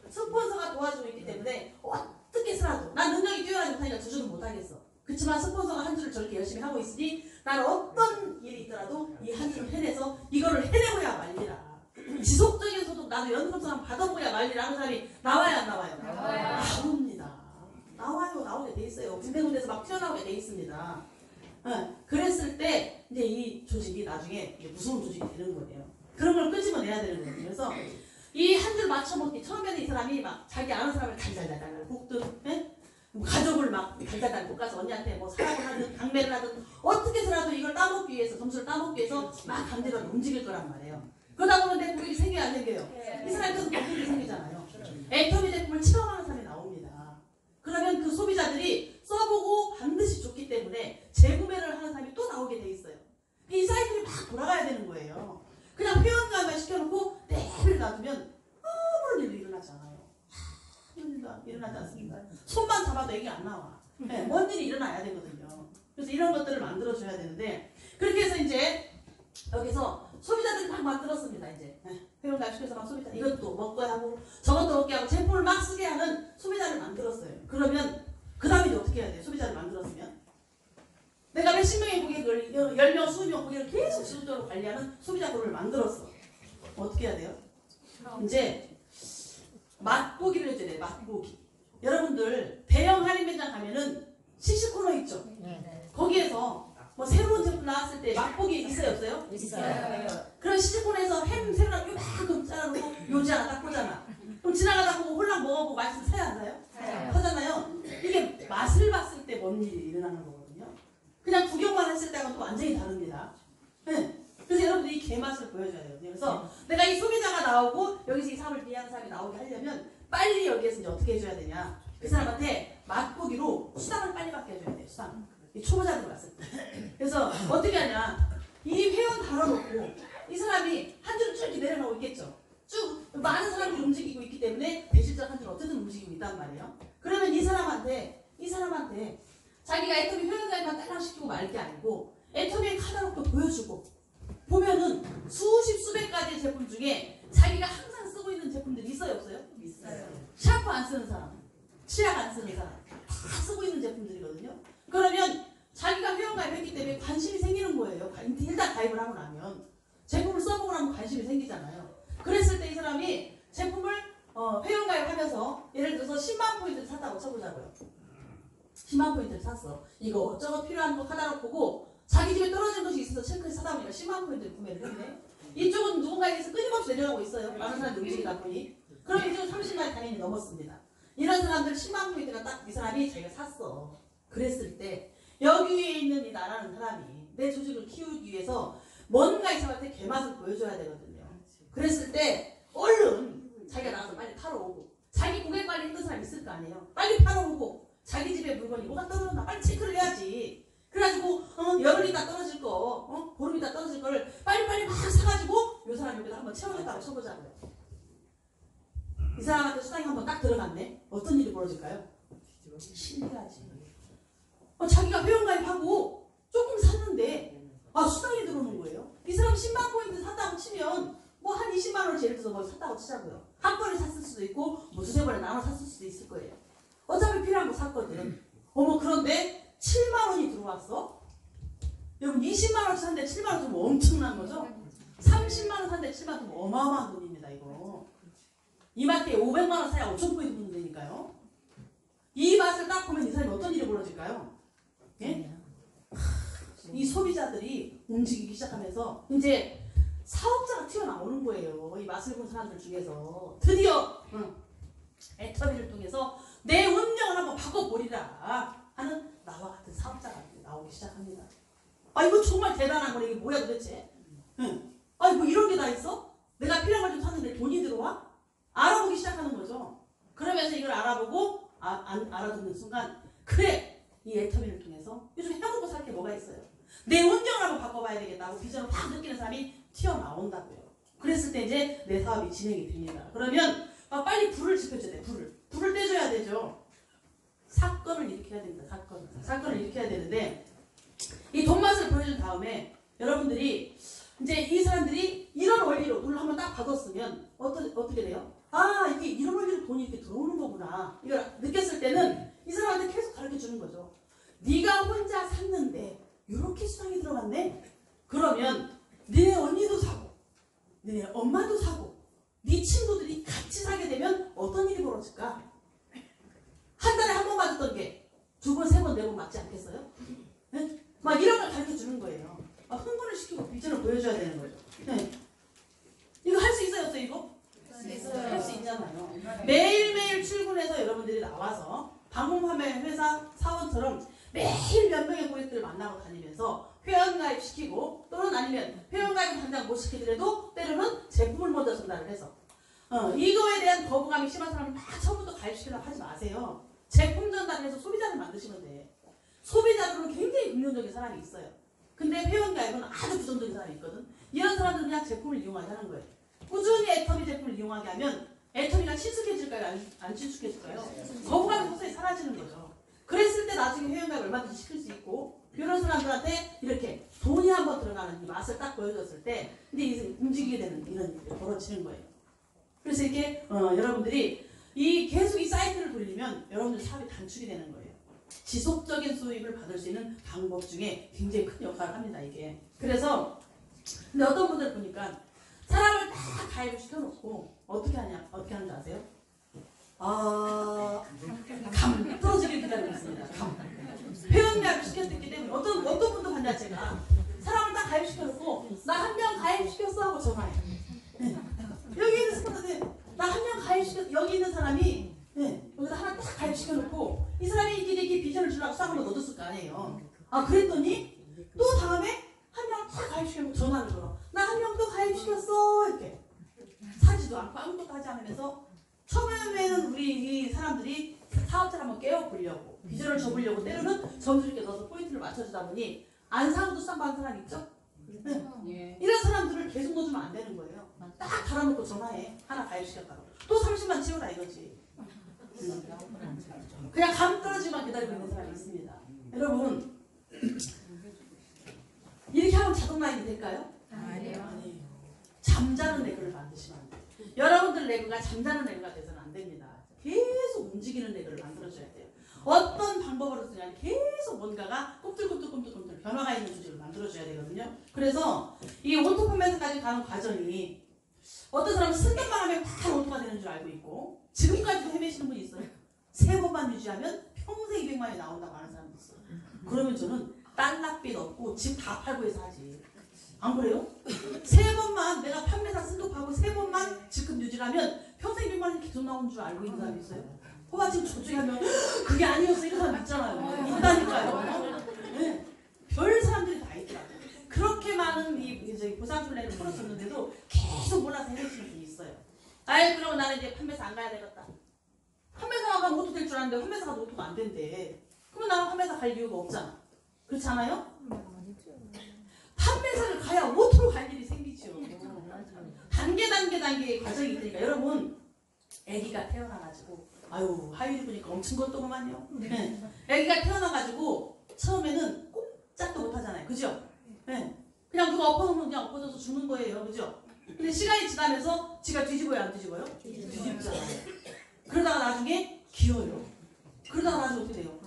스폰서가 도와주고 있기 때문에 어떻게 해서라도 난 능력이 뛰어나지 못하니까 두 줄은 못하겠어. 그렇지만 스폰서가 한 줄을 저렇게 열심히 하고 있으니 나는 어떤 일이 있더라도 이 한 줄을 해내서 이거를 해내고야 말리라. 지속적인 소득 나도 연금성 받아보야 말리라 하는 사람이 나와요 안 나와요? 나옵니다. 나와요. 나오게 돼 있어요. 군데군데서 막 튀어나오게 돼 있습니다. 그랬을 때 이제 이 조직이 나중에 이제 무서운 조직이 되는 거예요. 그런 걸 끄집어내야 되는 거예요. 그래서 이 한 줄 맞춰먹기 처음에는 이 사람이 막 자기 아는 사람을 달달달달 볶든 뭐 가족을 막 달달달 볶아서 언니한테 뭐 사랑을 하든 강매를 하든 어떻게 해서라도 이걸 따먹기 위해서 점수를 따먹기 위해서 막 강제로 움직일 거란 말이에요. 그러다 보면 내 고객이 생겨야 안 생겨요? 이 사람한테서 고객이 생기잖아요. 애터미 제품을 체험하는 사람이 나옵니다. 그러면 그 소비자들이 써보고 반드시 좋기 때문에 재구매를 하는 사람이 또 나오게 돼 있어요. 이 사이클이 막 돌아가야 되는 거예요. 그냥 회원가만 시켜놓고 내비를 놔두면 아무런 일도 일어나지 않아요. 아무런 일도 일어나지 않습니다. 손만 잡아도 얘기 안 나와. 네, 뭔 일이 일어나야 되거든요. 그래서 이런 것들을 만들어줘야 되는데 그렇게 해서 이제 여기서 소비자들이 막 만들었습니다. 이제 회원가 시켜서 막 소비자 이것도 먹게 하고 저것도 먹게 하고 제품을 막 쓰게 하는 소비자를 만들었어요. 그러면 그 다음에 이제 어떻게 해야 돼요? 소비자를 만들었으면 내가 몇십 명의 고객을 10명, 20명 고객을 계속 지속적으로 관리하는 소비자 그룹을 만들었어. 어떻게 해야 돼요? 이제 맛보기를 해줘야 돼요. 맛보기. 여러분들 대형 할인 매장 가면은 시식 코너 있죠? 거기에서 뭐 새로운 제품 나왔을 때 맛보기 있어요 없어요? 있어요. 그런 시식 코너에서 햄 새로 요만큼 잘라놓고 요지 하나 딱 꽂아놔. 그럼 지나가다 보고 홀랑 먹어보고 맛있으면 사야 안 사요? 하잖아요. 이게 맛을 봤을 때 뭔 일이 일어나는 거거든요. 그냥 구경만 했을 때하고는 또 완전히 다릅니다. 네. 그래서 여러분들이 이 개맛을 보여줘야 돼요. 그래서 내가 이 소비자가 나오고 여기서 이 사업을 이해하는 사람이 나오게 하려면 빨리 여기에서 이제 어떻게 해줘야 되냐. 그 사람한테 맛보기로 수당을 빨리 받게 해줘야 돼요. 수당. 이 초보자들 왔을 때. 그래서 어떻게 하냐. 이 회원 달아놓고 이 사람이 한 줄을 쭉 이렇게 내려가고 있겠죠. 쭉 많은 사람들이 움직이고 있기 때문에 배실적 한 줄은 어쨌든 움직이고 있단 말이에요. 그러면 이 사람한테 자기가 애터미 회원가입만 딸랑시키고 말 게 아니고 애터미의 카탈로그도 보여주고 보면은 수백 가지의 제품 중에 자기가 항상 쓰고 있는 제품들이 있어요 없어요? 있어요. 샴푸 안 쓰는 사람, 치약 안 쓰는 사람 다 쓰고 있는 제품들이거든요. 그러면 자기가 회원가입했기 때문에 관심이 생기는 거예요. 일단 가입을 하고 나면 관심이 생기잖아요. 그랬을 때 이 사람이 제품을 회원가입하면서 예를 들어서 10만 포인트를 샀다고 쳐보자고요. 10만 포인트를 샀어. 이거 저거 필요한 거 카다로 보고 자기 집에 떨어진 것이 있어서 체크해서 사다 보니까 10만 포인트를 구매를 했네. 이쪽은 누군가에게서 끊임없이 내려가고 있어요. 많은 사람들이 움직이다 보니. 그럼 이쪽은 30만이 당연히 넘었습니다. 이런 사람들 10만 포인트가 딱 이 사람이 자기가 샀어. 그랬을 때 여기 위에 있는 이 나라는 사람이 내 조직을 키우기 위해서 뭔가 이 사람한테 개맛을 보여줘야 되거든요. 그랬을 때 얼른 자기가 나가서 빨리 팔아오고 자기 고객 관리 힘든 사람 있을 거 아니에요. 빨리 팔아오고 자기 집에 물건이 뭐가 떨어졌나 빨리 체크를 해야지. 그래가지고 열흘 있다 떨어질 거 보름 있다 떨어질 거를 빨리빨리 막 사가지고 요 사람 여기다 한번 채워줬다고 쳐보자고요. 이 사람한테 수당이 한번 딱 들어갔네. 어떤 일이 벌어질까요? 신기하지. 자기가 회원가입하고 조금 샀는데 수당이 들어오는 거예요. 이 사람 10만 포인트 샀다고 치면 뭐 한 20만 원을 예를 들어서 뭘 샀다고 치자고요. 한 번에 샀을 수도 있고 뭐 두세 번에 나눠 샀을 수도 있을 거예요. 어차피 필요한 거 샀거든. 그런데 7만 원이 들어왔어? 여러분 20만 원 샀는데 7만 원 좀 엄청난 거죠? 30만 원 샀는데 7만 원 좀 어마어마한 돈입니다. 이거. 이마트에 500만 원 사야 5천 포인트 주면 되니까요. 이 맛을 딱 보면 이 사람이 어떤 일이 벌어질까요? 예? 이 소비자들이 움직이기 시작하면서 이제 사업자가 튀어나오는 거예요. 이 맛을 본 사람들 중에서 드디어 애터미를 통해서 내 운명을 한번 바꿔보리라 하는 나와 같은 사업자가 나오기 시작합니다. 이거 정말 대단한 거네. 이게 뭐야 도대체? 뭐 이런 게 다 있어? 내가 필요한 걸 좀 샀는데 돈이 들어와? 알아보기 시작하는 거죠. 그러면서 이걸 알아보고 알아듣는 순간 그래! 이 애터미를 통해서 요즘 해먹고 살 게 뭐가 있어요? 내 운명을 한번 바꿔봐야 되겠다고 비전을 확 느끼는 사람이 튀어나온다고요. 그랬을 때 이제 내 사업이 진행이 됩니다. 그러면 빨리 불을 지펴줘야 돼. 불을 떼줘야 되죠. 사건을 일으켜야 됩니다. 사건을 일으켜야 되는데 이 돈맛을 보여준 다음에 여러분들이 이제 이 사람들이 이런 원리로 돈을 한번 딱 받았으면 어떻게 돼요? 이게 이런 원리로 돈이 이렇게 들어오는 거구나. 이걸 느꼈을 때는 이 사람한테 계속 가르쳐 주는 거죠. 네가 혼자 샀는데 이렇게 수당이 들어갔네? 그러면 너네 언니도 사고 너네 엄마도 사고 네 친구들이 같이 사게 되면 어떤 일이 벌어질까? 한 달에 한 번 받았던 게 두 번, 세 번, 네 번 맞지 않겠어요? 네? 막 이런 걸 가르쳐 주는 거예요. 흥분을 시키고 비전을 보여줘야 되는 거죠. 네. 이거 할 수 있어요, 없어요, 이거? 할 수 있잖아요. 매일매일 출근해서 여러분들이 나와서 방문판매 회사 사원처럼 매일 몇 명의 고객들을 만나고 다니면서 회원가입 시키고 또는 아니면 회원가입 당장 못 시키더라도 때로는 제품을 먼저 전달을 해서 이거에 대한 거부감이 심한 사람은 막 처음부터 가입시키려고 하지 마세요. 제품 전달을 해서 소비자를 만드시면 돼. 소비자들은 굉장히 긍정적인 사람이 있어요. 근데 회원가입은 아주 부정적인 사람이 있거든. 이런 사람들은 그냥 제품을 이용하게 하는 거예요. 꾸준히 애터미 제품을 이용하게 하면 애터미가 친숙해질까요? 안 친숙해질까요? 거부감이 서서히 사라지는 거죠. 그랬을 때 나중에 회원가입 얼마든지 시킬 수 있고 이런 사람들한테 이렇게 돈이 한번 들어가는 이 맛을 딱 보여줬을 때 근데 이제 움직이게 되는 이런 일이 벌어지는 거예요. 그래서 이렇게 여러분들이 계속 이 사이트를 돌리면 여러분들 사업이 단축이 되는 거예요. 지속적인 수익을 받을 수 있는 방법 중에 굉장히 큰 역할을 합니다. 이게. 그래서 근데 어떤 분들 보니까 사람을 다 가입을 시켜놓고 어떻게 하는 줄 아세요? 감 떨어지길 기다리고 있습니다. 회원가입 시켰기 때문에 어떤 분도 봤냐 제가 사람을 딱 가입시켜놓고 나 한 명 가입시켰어 하고 전화해. 네. 여기 있는 스폰서들 나 한 명 가입시켰어. 여기 있는 사람이 여기다 하나 딱 가입시켜놓고 이 사람이 이렇게 비전을 주려고 싹 한번 넣어줬을 거 아니에요. 그랬더니 또 다음에 한 명 딱 가입시켜놓고 전화를 걸어. 나 한 명 또 가입시켰어. 이렇게 사지도 않고 아무것도 하지 않으면서 처음에는 우리 이 사람들이 사업자를 한번 깨워보려고 비전을 줘보려고 때로는 점수를 이렇게 넣어서 포인트를 맞춰주다 보니 안 사고도 쌍방한 사람 있죠? 네. 이런 사람들을 계속 넣어주면 안 되는 거예요. 딱 달아놓고 전화해. 하나 가입시켰다고. 또 30만 채워라 이거지. 그냥 감 떨어지만 기다리고 있는 사람이 있습니다. 여러분 이렇게 하면 자동 라인이 될까요? 아니에요. 잠자는 레그를 만드시면 안 돼요. 여러분들 레그가 잠자는 레그가 돼서는 안 됩니다. 계속 움직이는 레그를 만들어줘야 돼요. 어떤 방법으로 쓰냐면 계속 뭔가가 꿈틀꿈틀 변화가 있는 주제를 만들어줘야 되거든요. 그래서 이 오토 포맷까지 가는 과정이 어떤 사람은 승격만 하면 다 로또가 되는 줄 알고 있고 지금까지도 헤매시는 분이 있어요. 3번만 유지하면 평생 200만 원이 나온다고 하는 사람도 있어요. 그러면 저는 딸락빚 없고 집 다 팔고 해서 하지. 안 그래요? 3번만 내가 판매사 승급하고 3번만 지금 유지하면 평생 200만 원이 계속 나오는 줄 알고 있는 사람이 있어요. 호가 지금 저쪽에 하면 그게 아니었어 이런 사람 있잖아요. 있다니까요. 네. 별 사람들이 다 있더라고요. 그렇게 많은 이제 보상플랜을 풀었었는데도 계속 몰라서 헤매시는 분이 있어요. 아이 그러면 나는 이제 판매사 안 가야 되겠다. 판매사가 가면 오토 될 줄 알았는데 판매사가 오토가 안 된대. 그러면 나는 판매사 갈 이유가 없잖아. 그렇지 않아요? 판매사를 가야 오토로 갈 일이 생기죠. 단계의 과정이 있으니까 여러분 아기가 태어나가지고 아유 하율이 보니까 엄청 걷더구만요. 네. 아기가 태어나가지고 처음에는 꼼짝도 못하잖아요. 그죠? 네. 그냥 누가 엎어놓으면 그냥 엎어져서 죽는 거예요. 그죠? 근데 시간이 지나면서 지가 뒤집어요 안 뒤집어요? 뒤집잖아요. 그러다가 나중에 기어요. 그러다가 나중에 어떻게 돼요?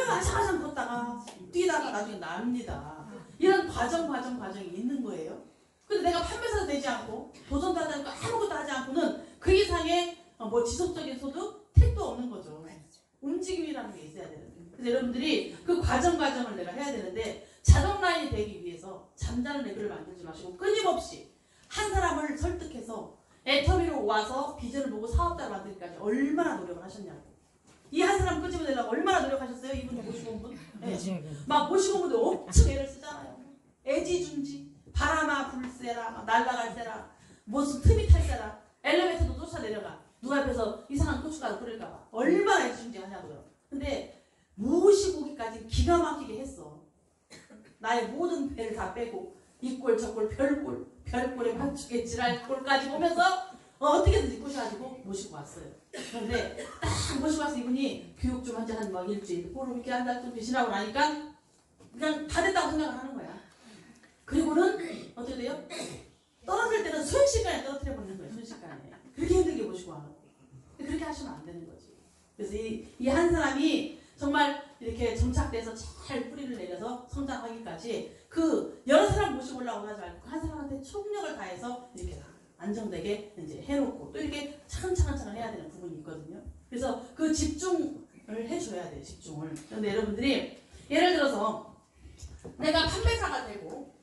아상아상 걷다가 뛰다가 나중에 납니다. 이런 과정이 있는 거예요. 근데 내가 판매사도 되지 않고 도전도 하지 않고 아무것도 하지 않고는 그 이상의 뭐 지속적인 소득, 택도 없는 거죠. 움직임이라는 게 있어야 되는데. 그래서 여러분들이 그 과정을 내가 해야 되는데 자동 라인이 되기 위해서 잠자는 애들을 만들지 마시고 끊임없이 한 사람을 설득해서 애터미로 와서 비전을 보고 사업자를 만들기까지 얼마나 노력을 하셨냐고. 이 한 사람 끄집어내려고 얼마나 노력하셨어요? 이분이 모시고 온 분? 네. 막 모시고 온 분도 엄청 애를 쓰잖아요. 애지중지. 바람아 불세라, 막 날라갈 세라, 무슨 틈이 탈세라, 엘리베이터도 쫓아내려가. 누가 옆에서 이상한 고춧가루 뿌릴까봐. 얼마나 애지중지 하냐고요. 근데 모시고 오기까지 기가 막히게 했어. 나의 모든 배를 다 빼고 이 꼴 저 꼴 별꼴에 맞추게 지랄 꼴까지 보면서 어떻게든지 꼬셔가지고 모시고 왔어요. 그런데 딱 모시고 와서 이분이 교육 좀 한지 한 막 일주일, 보름 이렇게 한 달 정도 지나고 나니까 그냥 다 됐다고 생각을 하는 거야. 그리고는 어떻게 돼요? 떨어질 때는 순식간에 떨어뜨려 버리는 거예요. 순식간에. 그렇게 힘들게 모시고 와요. 그렇게 하시면 안 되는 거지. 그래서 이 한 사람이 정말 이렇게 정착돼서 잘 뿌리를 내려서 성장하기까지 그 여러 사람 모시고 올라오고 하지 말고 한 사람한테 총력을 다해서 이렇게 안정되게 이제 해놓고 또 이렇게 차근차근 해야 되는 부분이 있거든요. 그래서 그 집중을 해줘야 돼요. 집중을. 그런데 여러분들이 예를 들어서 내가 판매사가 되고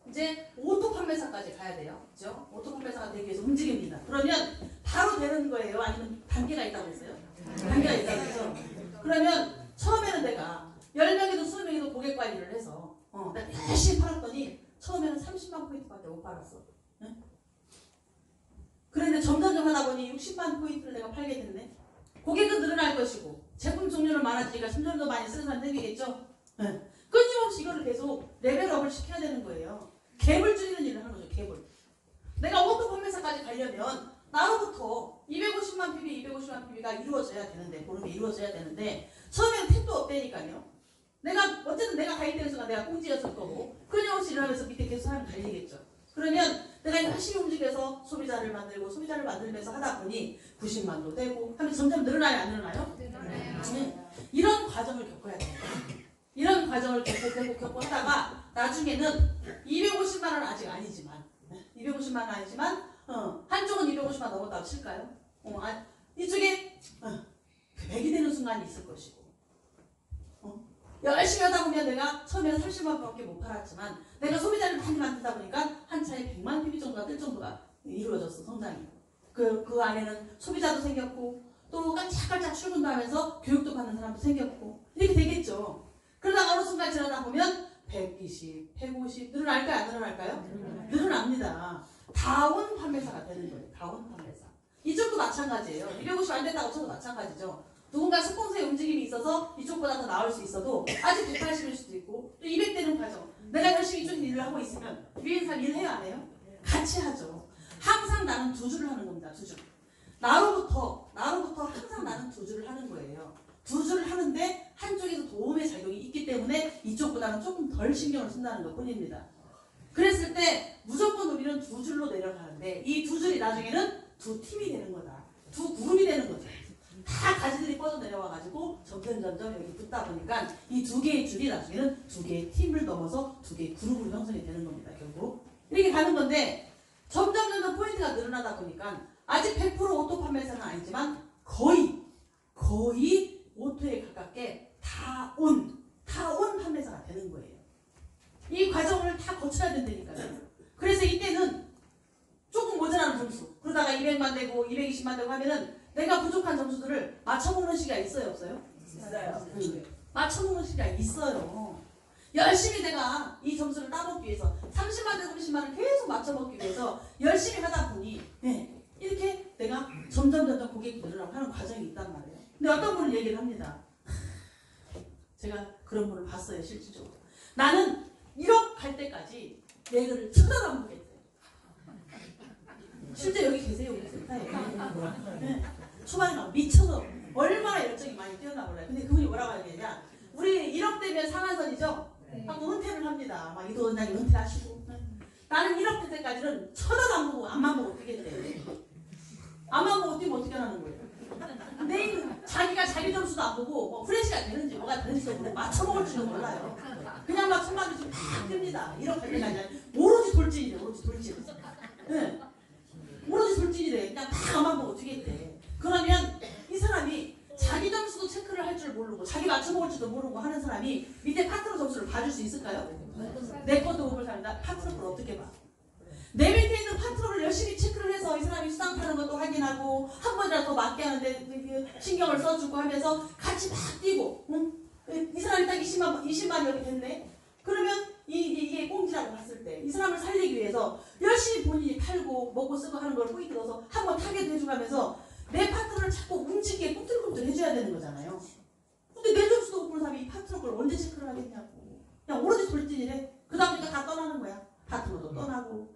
이제 오토 판매사까지 가야 돼요. 그죠? 오토 판매사가 되기 위해서 움직입니다. 그러면 바로 되는 거예요? 아니면 단계가 있다고 했어요? 단계가 있다고 했죠? 그러면 처음에는 내가 10명에도 20명에도 고객 관리를 해서 내가 열심히 팔았더니 처음에는 30만 포인트밖에 못 팔았어. 네? 그런데 점점점 하다 보니 60만 포인트를 내가 팔게 됐네. 고객은 늘어날 것이고 제품 종류는 많아지니까 점점 더 많이 쓰는 사람이 생기겠죠? 네. 끊임없이 이거를 계속 레벨업을 시켜야 되는 거예요. 갭을 줄이는 일을 하는 거죠. 갭을. 내가 오토 판매사까지 가려면 나로부터 250만 PB, 250만 PB가 이루어져야 되는데 보름에 이루어져야 되는데 처음에는 택도 없다니까요. 어쨌든 내가 가입되는 순간 내가 꽁지였을 거고 끊임없이 일하면서 밑에 계속 사람이 갈리겠죠. 그러면 내가 열심히 움직여서 소비자를 만들면서 하다 보니 90만도 되고 하면 점점 늘어나요? 안 늘어나요? 네. 이런 과정을 겪어야 돼요. 이런 과정을 겪고 하다가 나중에는 250만 원은 아직 아니지만 250만 원 아니지만 한쪽은 250만 넘었다고 칠까요? 이쪽에 100이 되는 순간이 있을 것이고 열심히 하다 보면 내가 처음에는 30만 원밖에 못 팔았지만 내가 소비자를 많이 만들다 보니까 한 차에 100만 PB 정도가 뜰 정도가 이루어졌어. 성장이. 그 안에는 소비자도 생겼고 또 깔짝깔짝 출근도 하면서 교육도 받는 사람도 생겼고 이렇게 되겠죠. 그러다가 어느 순간 지나다 보면 120, 150 늘어날까요? 안 늘어날까요? 늘어납니다. 다운 판매사가 되는 거예요. 다운 판매사. 이쪽도 마찬가지예요. 250 안 된다고 쳐도 마찬가지죠. 누군가 스폰서의 움직임이 있어서 이쪽보다 더 나을 수 있어도 아직 180일 수도 있고 또 200되는 과정. 내가 열심히 이쪽 일을 하고 있으면 위에 사람 일해요? 안 해요? 같이 하죠. 항상 나는 두 줄을 하는 겁니다. 두 줄. 나로부터 항상 나는 두 줄을 하는 거예요. 두 줄을 하는데 한쪽에서 도움의 작용이 있기 때문에 이쪽보다는 조금 덜 신경을 쓴다는 것 뿐입니다. 그랬을 때 무조건 우리는 두 줄로 내려가는데 이 두 줄이 나중에는 두 팀이 되는 거다. 두 그룹이 되는 거죠. 다 가지들이 뻗어 내려와가지고 점점 여기 붙다 보니까 이 두 개의 줄이 나중에는 두 개의 팀을 넘어서 두 개의 그룹으로 형성이 되는 겁니다. 결국 이렇게 가는 건데 점점 포인트가 늘어나다 보니까 아직 100% 오토 판매사는 아니지만 거의 오토에 가깝게 다 온 판매사가 되는 거예요. 이 과정을 다 거쳐야 된다니까요. 그래서 이때는 조금 모자라는 점수, 그러다가 200만 되고 220만 되고 하면은 내가 부족한 점수들을 맞춰보는 시기가 있어요, 없어요? 있어요. 맞춰보는 시기가 있어요. 열심히 내가 이 점수를 따먹기 위해서 30만 대 30만을 계속 맞춰먹기 위해서 열심히 하다 보니 이렇게 내가 점점 고객이 늘어나고 하는 과정이 있단 말이에요. 근데 어떤 분은 얘기를 합니다. 제가 그런 분을 봤어요, 실질적으로. 나는 1억 갈 때까지 내 글을 쳐다도 안 보겠대요. 실제 여기 계세요, 우리 센터에. 네. 초반에 막 미쳐서 얼마나 열정이 많이 뛰었나 몰라요. 근데 그분이 뭐라고 하냐면 우리 1억 되면 상한선이죠? 하고 은퇴를 합니다. 막 이도 원장님 은퇴하시고. 나는 1억 될 때까지는 쳐다도 안 보고 앞만 보고 뛰겠대. 앞만 보고 뛰면 어떻게 하는 거예요? 내일 자기가 자기 점수도 안 보고 뭐 프레시가 되는지 뭐가 되는지도 모르고 맞춰먹을지도 몰라요. 그냥 막 천만 원씩 팍 뜹니다. 1억 갈 때까지 오로지 돌진이래. 오로지 돌진. 네. 오로지 돌진이래. 그냥 팍 앞만 보고 뛰겠대. 그러면 이 사람이 자기 점수도 체크를 할 줄 모르고 자기 맞춰먹을 줄도 모르고 하는 사람이 밑에 파트너 점수를 봐줄 수 있을까요? 내 것도 못 볼 사람이 나 파트너를 어떻게 봐? 내 밑에 있는 파트너를 열심히 체크를 해서 이 사람이 수당 타는 것도 확인하고 한 번이라도 더 맞게 하는데 신경을 써주고 하면서 같이 막 뛰고 이 사람이 딱 20만 여기 됐네? 그러면 이게 꽁지라고 봤을 때 이 사람을 살리기 위해서 열심히 본인이 팔고 먹고 쓰고 하는 걸 포인트 넣어서 한 번 타겟 해주면서 내 파트너를 자꾸 움직이게 꿈틀꿈틀 해줘야 되는 거잖아요. 근데 내 점수도 못 보는 사람이 이 파트너 걸 언제 체크를 하겠냐고. 그냥 오로지 돌진이래. 그러다 보니까 다 떠나는 거야. 파트너도 떠나고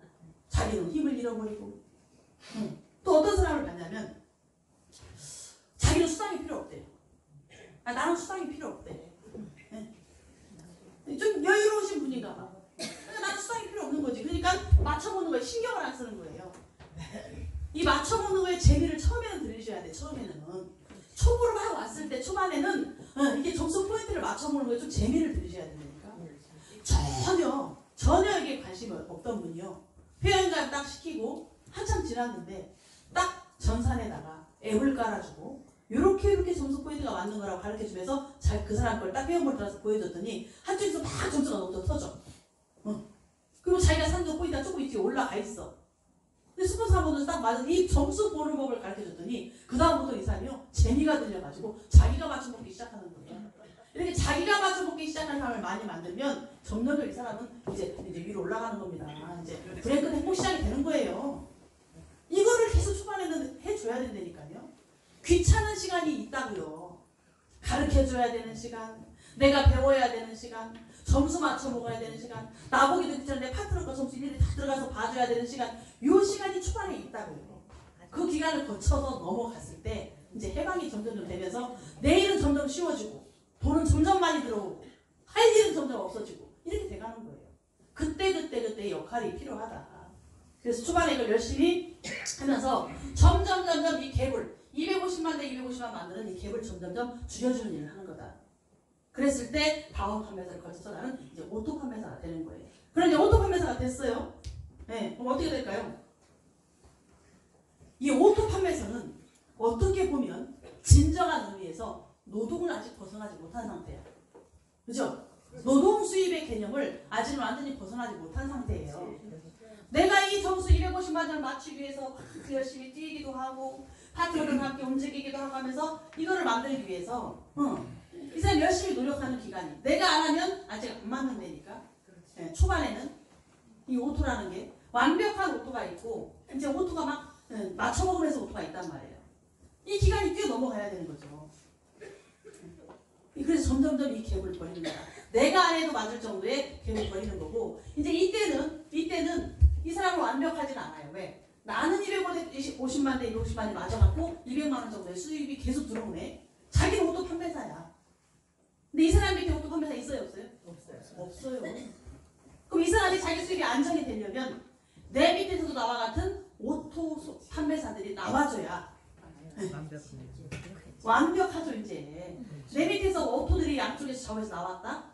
자기는 힘을 잃어버리고. 또 어떤 사람을 봤냐면 자기는 수당이 필요 없대. 나는 수당이 필요 없대. 좀 여유로우신 분인가 봐. 그러니까 나는 수당이 필요 없는 거지. 그러니까 맞춰보는 거에 신경을 안 쓰는 거예요. 이 맞춰보는 거에 재미를 처음에는 들으셔야 돼. 처음에는 초보로 막 왔을 때 초반에는 이게 점수 포인트를 맞춰보는 거에 좀 재미를 들으셔야 되니까 전혀 이게 관심이 없던 분이요. 회원가입 딱 시키고 한참 지났는데 딱 전산에다가 앱을 깔아주고 이렇게 점수 포인트가 맞는 거라고 가르쳐주면서 그 사람 걸 딱 회원을 들어서 보여줬더니 한쪽에서 막 점수가 너무 터져. 그리고 자기가 산 거 포인트가 조금 뒤에 올라가 있어. 근데 스폰서 한 번도 딱 맞은 이 점수 보는 법을 가르쳐줬더니 그 다음부터 이 사람이요 재미가 들려가지고 자기가 맞춰먹기 시작하는 거예요. 이렇게 자기가 맞춰먹기 시작하는 사람을 많이 만들면 점점 이 사람은 이제 위로 올라가는 겁니다. 이제 브레이크 행복 시작이 되는 거예요. 이거를 계속 초반에는 해줘야 된다니까요. 귀찮은 시간이 있다고요. 가르쳐줘야 되는 시간, 내가 배워야 되는 시간, 점수 맞춰 먹어야 되는 시간, 나보기도 귀찮은데 파트너 거 점수 일일이 다 들어가서 봐줘야 되는 시간, 요 시간이 초반에 있다고요. 그 기간을 거쳐서 넘어갔을 때 이제 해방이 점점 되면서 내일은 점점 쉬워지고 돈은 점점 많이 들어오고 할 일은 점점 없어지고 이렇게 돼가는 거예요. 그때 역할이 필요하다. 그래서 초반에 이걸 열심히 하면서 점점 이 갭을 250만 대 250만 만드는 이 갭을 점점 줄여주는 일을 하는 거다. 그랬을 때 다운 판매사를 거쳐서 나는 이제 오토 판매사가 되는 거예요. 그럼 이제 오토 판매사가 됐어요. 네, 그럼 어떻게 될까요? 이 오토 판매사는 어떻게 보면 진정한 의미에서 노동을 아직 벗어나지 못한 상태예요. 그죠? 노동 수입의 개념을 아직은 완전히 벗어나지 못한 상태예요. 내가 이 점수 250만 점을 맞추기 위해서 열심히 뛰기도 하고 파트너들과 함께 움직이기도 하고 하면서 이거를 만들기 위해서 이 사람 열심히 노력하는 기간이 내가 안 하면 아직 안 맞는다니까. 네, 초반에는 이 오토라는 게 완벽한 오토가 있고 이제 오토가 막 맞춰먹으면서 오토가 있단 말이에요. 이 기간이 뛰어넘어가야 되는 거죠. 그래서 점점 이 갭을 버리는 거야. 내가 안 해도 맞을 정도의 갭을 버리는 거고 이제 이때는 이 사람은 완벽하진 않아요. 왜? 나는 250만 대 250만이 맞아갖고 200만 원 정도의 수입이 계속 들어오네. 자기는 오토 판매사야. 근데 이 사람 밑에 오토 판매사 있어요? 없어요? 없어요. 그럼 이 사람이 자기 수입이 안정이 되려면 내 밑에서도 나와 같은 오토 판매사들이 나와줘야 완벽하죠. 이제 내 밑에서 오토들이 양쪽에서 좌우에서 나왔다?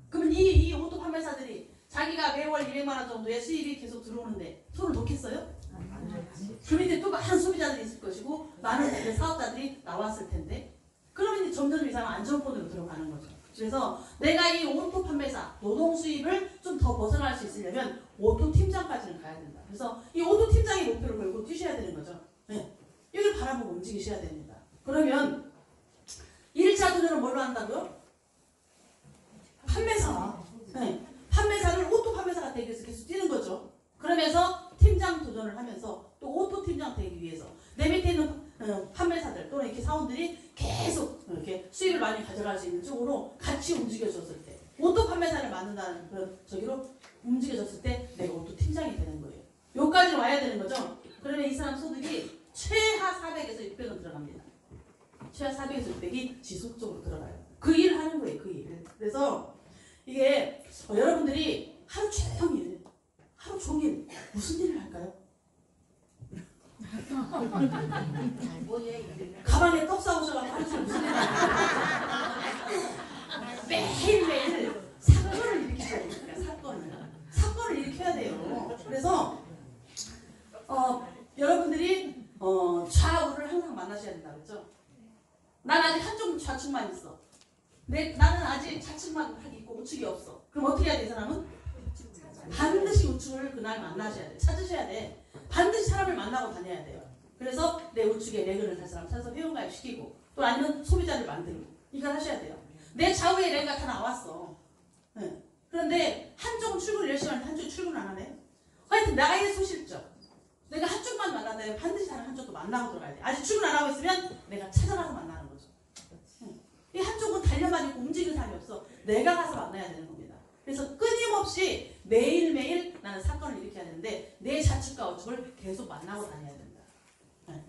그러면 이 오토 판매사들이 자기가 매월 200만 원 정도의 수입이 계속 들어오는데 손을 놓겠어요? 그 밑에 또 많은 소비자들이 있을 것이고 많은 사업자들이 나왔을 텐데 그러면 이제 점점 이 사람은 안전폰으로 들어가는 거죠. 그래서 내가 이 오토 판매사 노동 수입을 좀 더 벗어날 수 있으려면 오토 팀장까지는 가야 된다. 그래서 이 오토 팀장의 목표를 걸고 뛰셔야 되는 거죠. 네. 여기를 바라보고 움직이셔야 됩니다. 그러면 1차 도전을 뭘로 한다고요? 판매사. 네. 판매사를 오토 판매사가 되기 위해서 계속 뛰는 거죠. 그러면서 팀장 도전을 하면서 또 오토 팀장 되기 위해서 내 밑에 있는 판매사들 또는 이렇게 사원들이 계속 이렇게 수익을 많이 가져갈 수 있는 쪽으로 같이 움직여줬을 때 오토 판매사를 만든다는 그런 저기로 움직여졌을 때 내가 오토 팀장이 되는 거예요. 여기까지 와야 되는 거죠. 그러면 이 사람 소득이 최하 400에서 600은 들어갑니다. 최하 400에서 600이 지속적으로 들어가요. 그 일을 하는 거예요. 그 일을. 그래서 이게 여러분들이 하루 종일 무슨 일을 할까요? 가방에 떡 싸오셔가지고 하루 종일 무슨 일을 할까요? 매일매일 사건을 일으키셔야 됩니다. 사건을 일으켜야 돼요. 그래서 여러분들이 좌우를 항상 만나셔야 된다 그랬죠? 난 아직 한쪽 좌측만 있어. 나는 아직 좌측만 있고 우측이 없어. 그럼 어떻게 해야 돼, 이 사람은? 반드시 우측을 그날 만나셔야 돼. 찾으셔야 돼. 반드시 사람을 만나고 다녀야 돼요. 그래서 내 우측에 레그를 할 사람 찾아서 회원가입 시키고 또 아니면 소비자를 만들고 이걸 하셔야 돼요. 내 좌우에 레그가 다 나왔어. 네. 그런데 한쪽은 출근을 열심히 하는데 한쪽은 출근 안 하네. 하여튼 나의 소실적. 내가 한쪽만 만난다면 반드시 다른 한쪽도 만나고 들어가야 돼. 아직 출근 안 하고 있으면 내가 찾아가서 만나는 거죠. 이 한쪽은 달려만 있고 움직이는 사람이 없어. 내가 가서 만나야 되는 겁니다. 그래서 끊임없이 매일매일 나는 사건을 일으켜야 되는데 내 좌측과 우측을 계속 만나고 다녀야 된다. 네.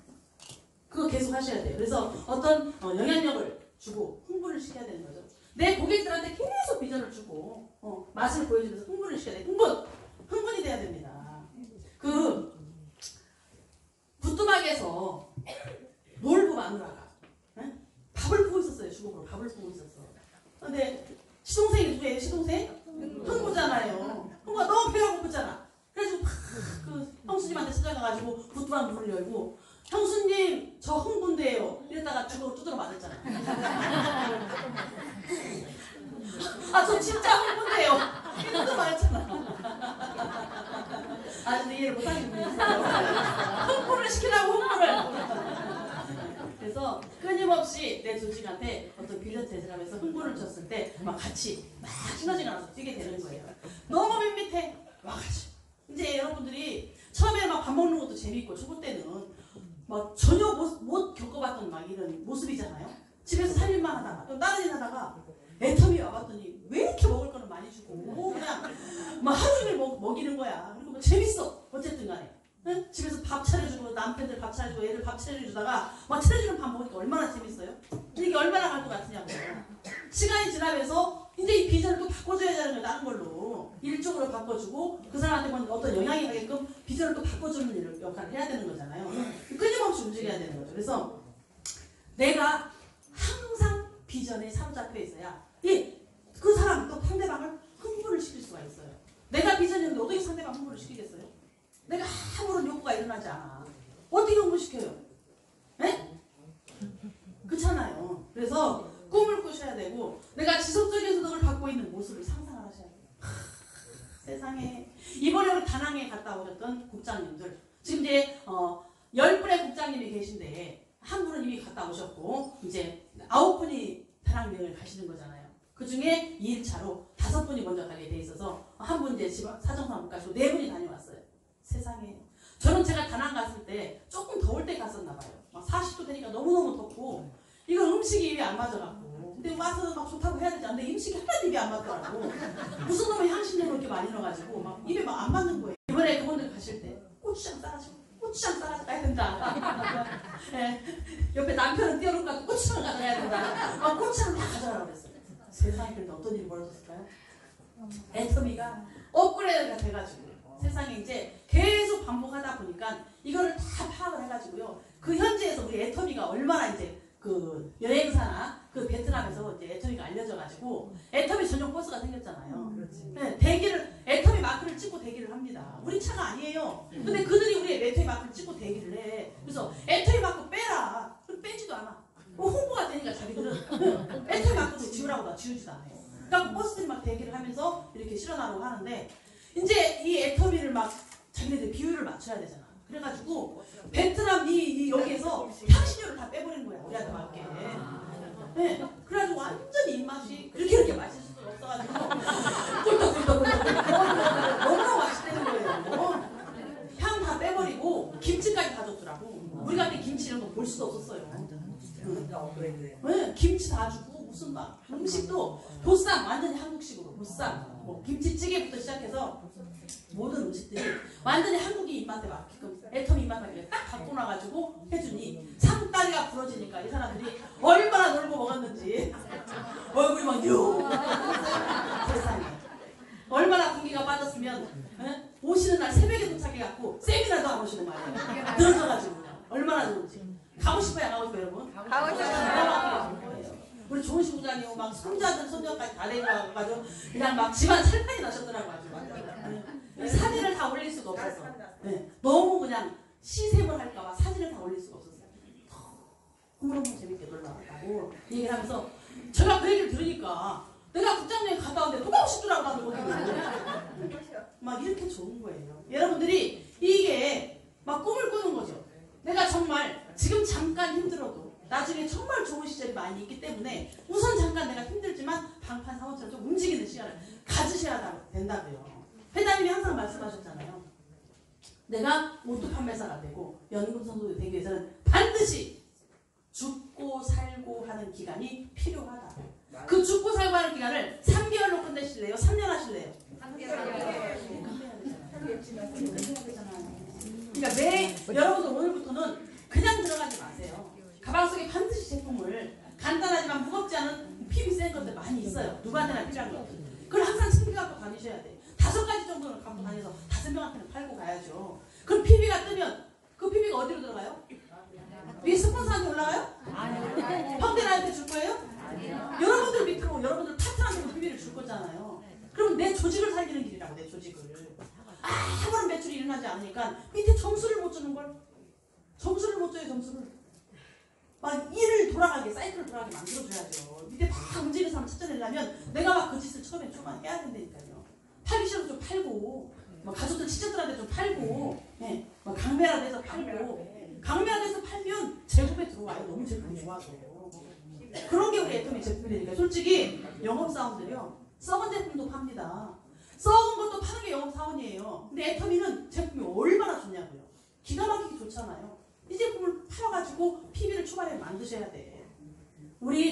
그거 계속 하셔야 돼요. 그래서 어떤 영향력을 주고 홍보를 시켜야 되는 거죠. 내 고객들한테 계속 비전을 주고 맛을 보여주면서 흥분을 시켜야 돼요. 흥분이 돼야 됩니다. 그 부뚜막에서 놀부 마누라가 밥을 푸고 있었어요. 주걱으로 밥을 푸고 있었어. 근데 시동생이 누구예요? 시동생? 흥부잖아요. 흥부가 너무 배가 고프잖아. 그래서 그 형수님한테 찾아가가지고 부뚜막 문을 열고 형수님 저 흥부인데요. 이랬다가 주걱으로 두드려 맞았잖아. 아 저 진짜 흥부인데요. 두드려 맞았잖아. 아 근데 이해를 못하시는 분이 있어요. 흥부를 시키라고 흥부를. 그래서 끊임없이 내 조직한테 어떤 빌런 제시를 하면서 흥분을 줬을 때 막 같이 막 시너지가 나서 뛰게 되는 거예요. 너무 밋밋해. 와 같이. 이제 여러분들이 처음에 막 밥 먹는 것도 재밌고 초보 때는 막 전혀 못 겪어봤던 막 이런 모습이잖아요. 집에서 살림만 하다가 또 다른 일 하다가 애텀이 와봤더니 왜 이렇게 먹을 거는 많이 주고 그냥 막 하루 종일 먹이는 거야. 그리고 뭐 재밌어. 어쨌든 간에. 응? 집에서 밥 차려주고 남편들 밥 차려주고 애들 밥 차려주다가 막 차려주는 밥 먹으니까 얼마나 재밌어요? 근데 이게 얼마나 갈 것 같으냐고요. 시간이 지나면서 이제 이 비전을 또 바꿔줘야 되는 거예요. 다른 걸로. 일적으로 바꿔주고 그 사람한테 어떤 영향이 가게끔 비전을 또 바꿔주는 일을 역할을 해야 되는 거잖아요. 끊임없이 움직여야 되는 거죠. 그래서 내가 항상 비전에 사로잡혀 있어야 그 사람 또 상대방을 흥분을 시킬 수가 있어요. 내가 비전이었는데 어떻게 상대방 흥분을 시키겠어요? 내가 아무런 욕구가 일어나지 않아. 어떻게 흥분시켜요? 네? 그렇잖아요. 그래서 꿈을 꾸셔야 되고 내가 지속적인 소득을 갖고 있는 모습을 상상을 하셔야 돼요. 세상에. 이번에 우리 다낭에 갔다 오셨던 국장님들 지금 이제 10분의 국장님이 계신데 한 분은 이미 갔다 오셨고 이제 9분이 다낭 여행을 가시는 거잖아요. 그 중에 2일차로 5분이 먼저 가게 돼 있어서 한 분 이제 사정상 못 가시고 4분이 다녀왔어요. 세상에. 저는 제가 다낭 갔을 때 조금 더울 때 갔었나 봐요. 막 40도 되니까 너무너무 덥고 이거 음식이 입에 안 맞아갖고 근데 와서 막 좋다고 해야 되지 않는데 음식이 하나도 입에 안 맞더라고. 무슨 놈의 향신료를 이렇게 많이 넣어가지고 막 입에 막 안 맞는 거예요. 이번에 그분들 가실 때 고추장 싸가지고 가야 된다. 네. 옆에 남편은 띄워놓고 가서 고추장 가져가야 된다. 막 고추장 다 가져가라고 그랬어요. 세상에. 그런데 어떤 일이 벌어졌을까요? 애터미가 업그레이드가 돼가지고 세상에 이제 계속 반복하다 보니까 이거를 다 파악을 해가지고요. 그 현지에서 우리 애터미가 얼마나 이제 그 여행사나 그 베트남에서 이제 애터미가 알려져가지고 애터미 전용 버스가 생겼잖아요. 그렇지. 네, 대기를 애터미 마크를 찍고 대기를 합니다. 우리 차가 아니에요. 근데 그들이 우리 애터미 마크를 찍고 대기를 해. 그래서 애터미 마크 빼라. 그럼 빼지도 않아. 홍보가 되니까 자기들은 애터미 마크도 지우라고 다 지우지도 않아요. 그러니까 버스들이 막 대기를 하면서 이렇게 실어나가고 하는데 이제 이 애터미를 막 자기네들 비율을 맞춰야 되잖아. 그래가지고 베트남 이 여기에서 향신료를 다 빼버리는 거야. 우리한테 맞게. 네. 그래가지고 완전히 입맛이 그렇게 맛있을 수가 없어가지고 꿀떡꿀떡꿀떡 너무나 맛있다는 거예요. 향 다 빼버리고 김치까지 다 줬더라고. 우리가 그때 김치 이런 거 볼 수도 없었어요. 네, 김치 다 주고 무슨 막 음식도 보쌈 완전히 한국식으로 보쌈 뭐 김치찌개부터 시작해서 모든 음식들이 완전히 한국인 입맛에 맞게끔 애터미 입맛에 딱 갖고 나가지고 해주니 상다리가 부러지니까 이 사람들이 얼마나 놀고 먹었는지 얼굴이 막 세상에 얼마나 분기가 빠졌으면 에? 오시는 날 새벽에 도착해갖고 세미나도 안 오시고 말이에요. 늘어져가지고 얼마나 좋은지 가고 싶어요 안 가고 싶어요 여러분? 가고 싶어요. 우리 조은식 부장님 막 손자들 손녀까지 다 데려와가지고 그냥 막 집안 살판이 나셨더라고 아주 사진을 다 올릴 수가 없었어. 네. 너무 그냥 시샘을 할까봐 사진을 다 올릴 수가 없었어요. 너무 재밌게 놀러 왔다고 얘기를 하면서 제가 그 얘기를 들으니까 내가 국장여행 갔다 왔는데 또 가고 싶더라고 나도 거기 막 이렇게 좋은 거예요. 여러분들이 이게 막 꿈을 꾸는 거죠. 내가 정말 지금 잠깐 힘들어도 나중에 정말 좋은 시절이 많이 있기 때문에 우선 잠깐 내가 힘들지만 방판 사원처럼 좀 움직이는 시간을 가지셔야 된다고요. 회장님이 항상 말씀하셨잖아요. 내가 옷도 판매사가 되고 연금 선수가 되기 위해서는 반드시 죽고 살고 하는 기간이 필요하다. 그 죽고 살고 하는 기간을 3개월로 끝내실래요? 3년 하실래요? 3개월. 그러니까 여러분들 오늘부터는 그냥 들어가지 마세요. 가방 속에 반드시 제품을 간단하지만 무겁지 않은 PB 센 것들 많이 있어요. 누구한테나 필요한 거. 그걸 항상 챙겨갖고 다니셔야 돼. 5가지 정도는 갖고 다녀서 5명한테는 팔고 가야죠. 그럼 PB가 뜨면 그 PB가 어디로 들어가요? 위에 스폰서한테 올라가요? 형들한테 줄 거예요? 여러분들 밑으로 여러분들 파트너한테 PB를 줄 거잖아요. 그럼 내 조직을 살리는 길이라고 내 조직을. 아무런 매출이 일어나지 않으니까 밑에 점수를 못 주는 걸. 점수를 못 줘요 점수를. 막 일을 돌아가게 사이클을 돌아가게 만들어줘야죠. 밑에 막 움직이는 사람 찾아내려면 내가 막 그 짓을 처음에 초반에 해야 된다니까요. 팔기 싫어서 좀 팔고 뭐 가족들 친척들한테 좀 팔고 네, 뭐 강매라도 해서 팔고 강매라도 해서 팔면 제품에 들어와요. 너무 제품이 좋아서. 그런 게 우리 애터미 제품이니까 솔직히 영업사원들이요 썩은 제품도 팝니다. 썩은 것도 파는 게 영업사원이에요. 근데 애터미는 제품이 얼마나 좋냐고요. 기가 막히게 좋잖아요. 이 제품을 팔아가지고 PB를 초반에 만드셔야 돼.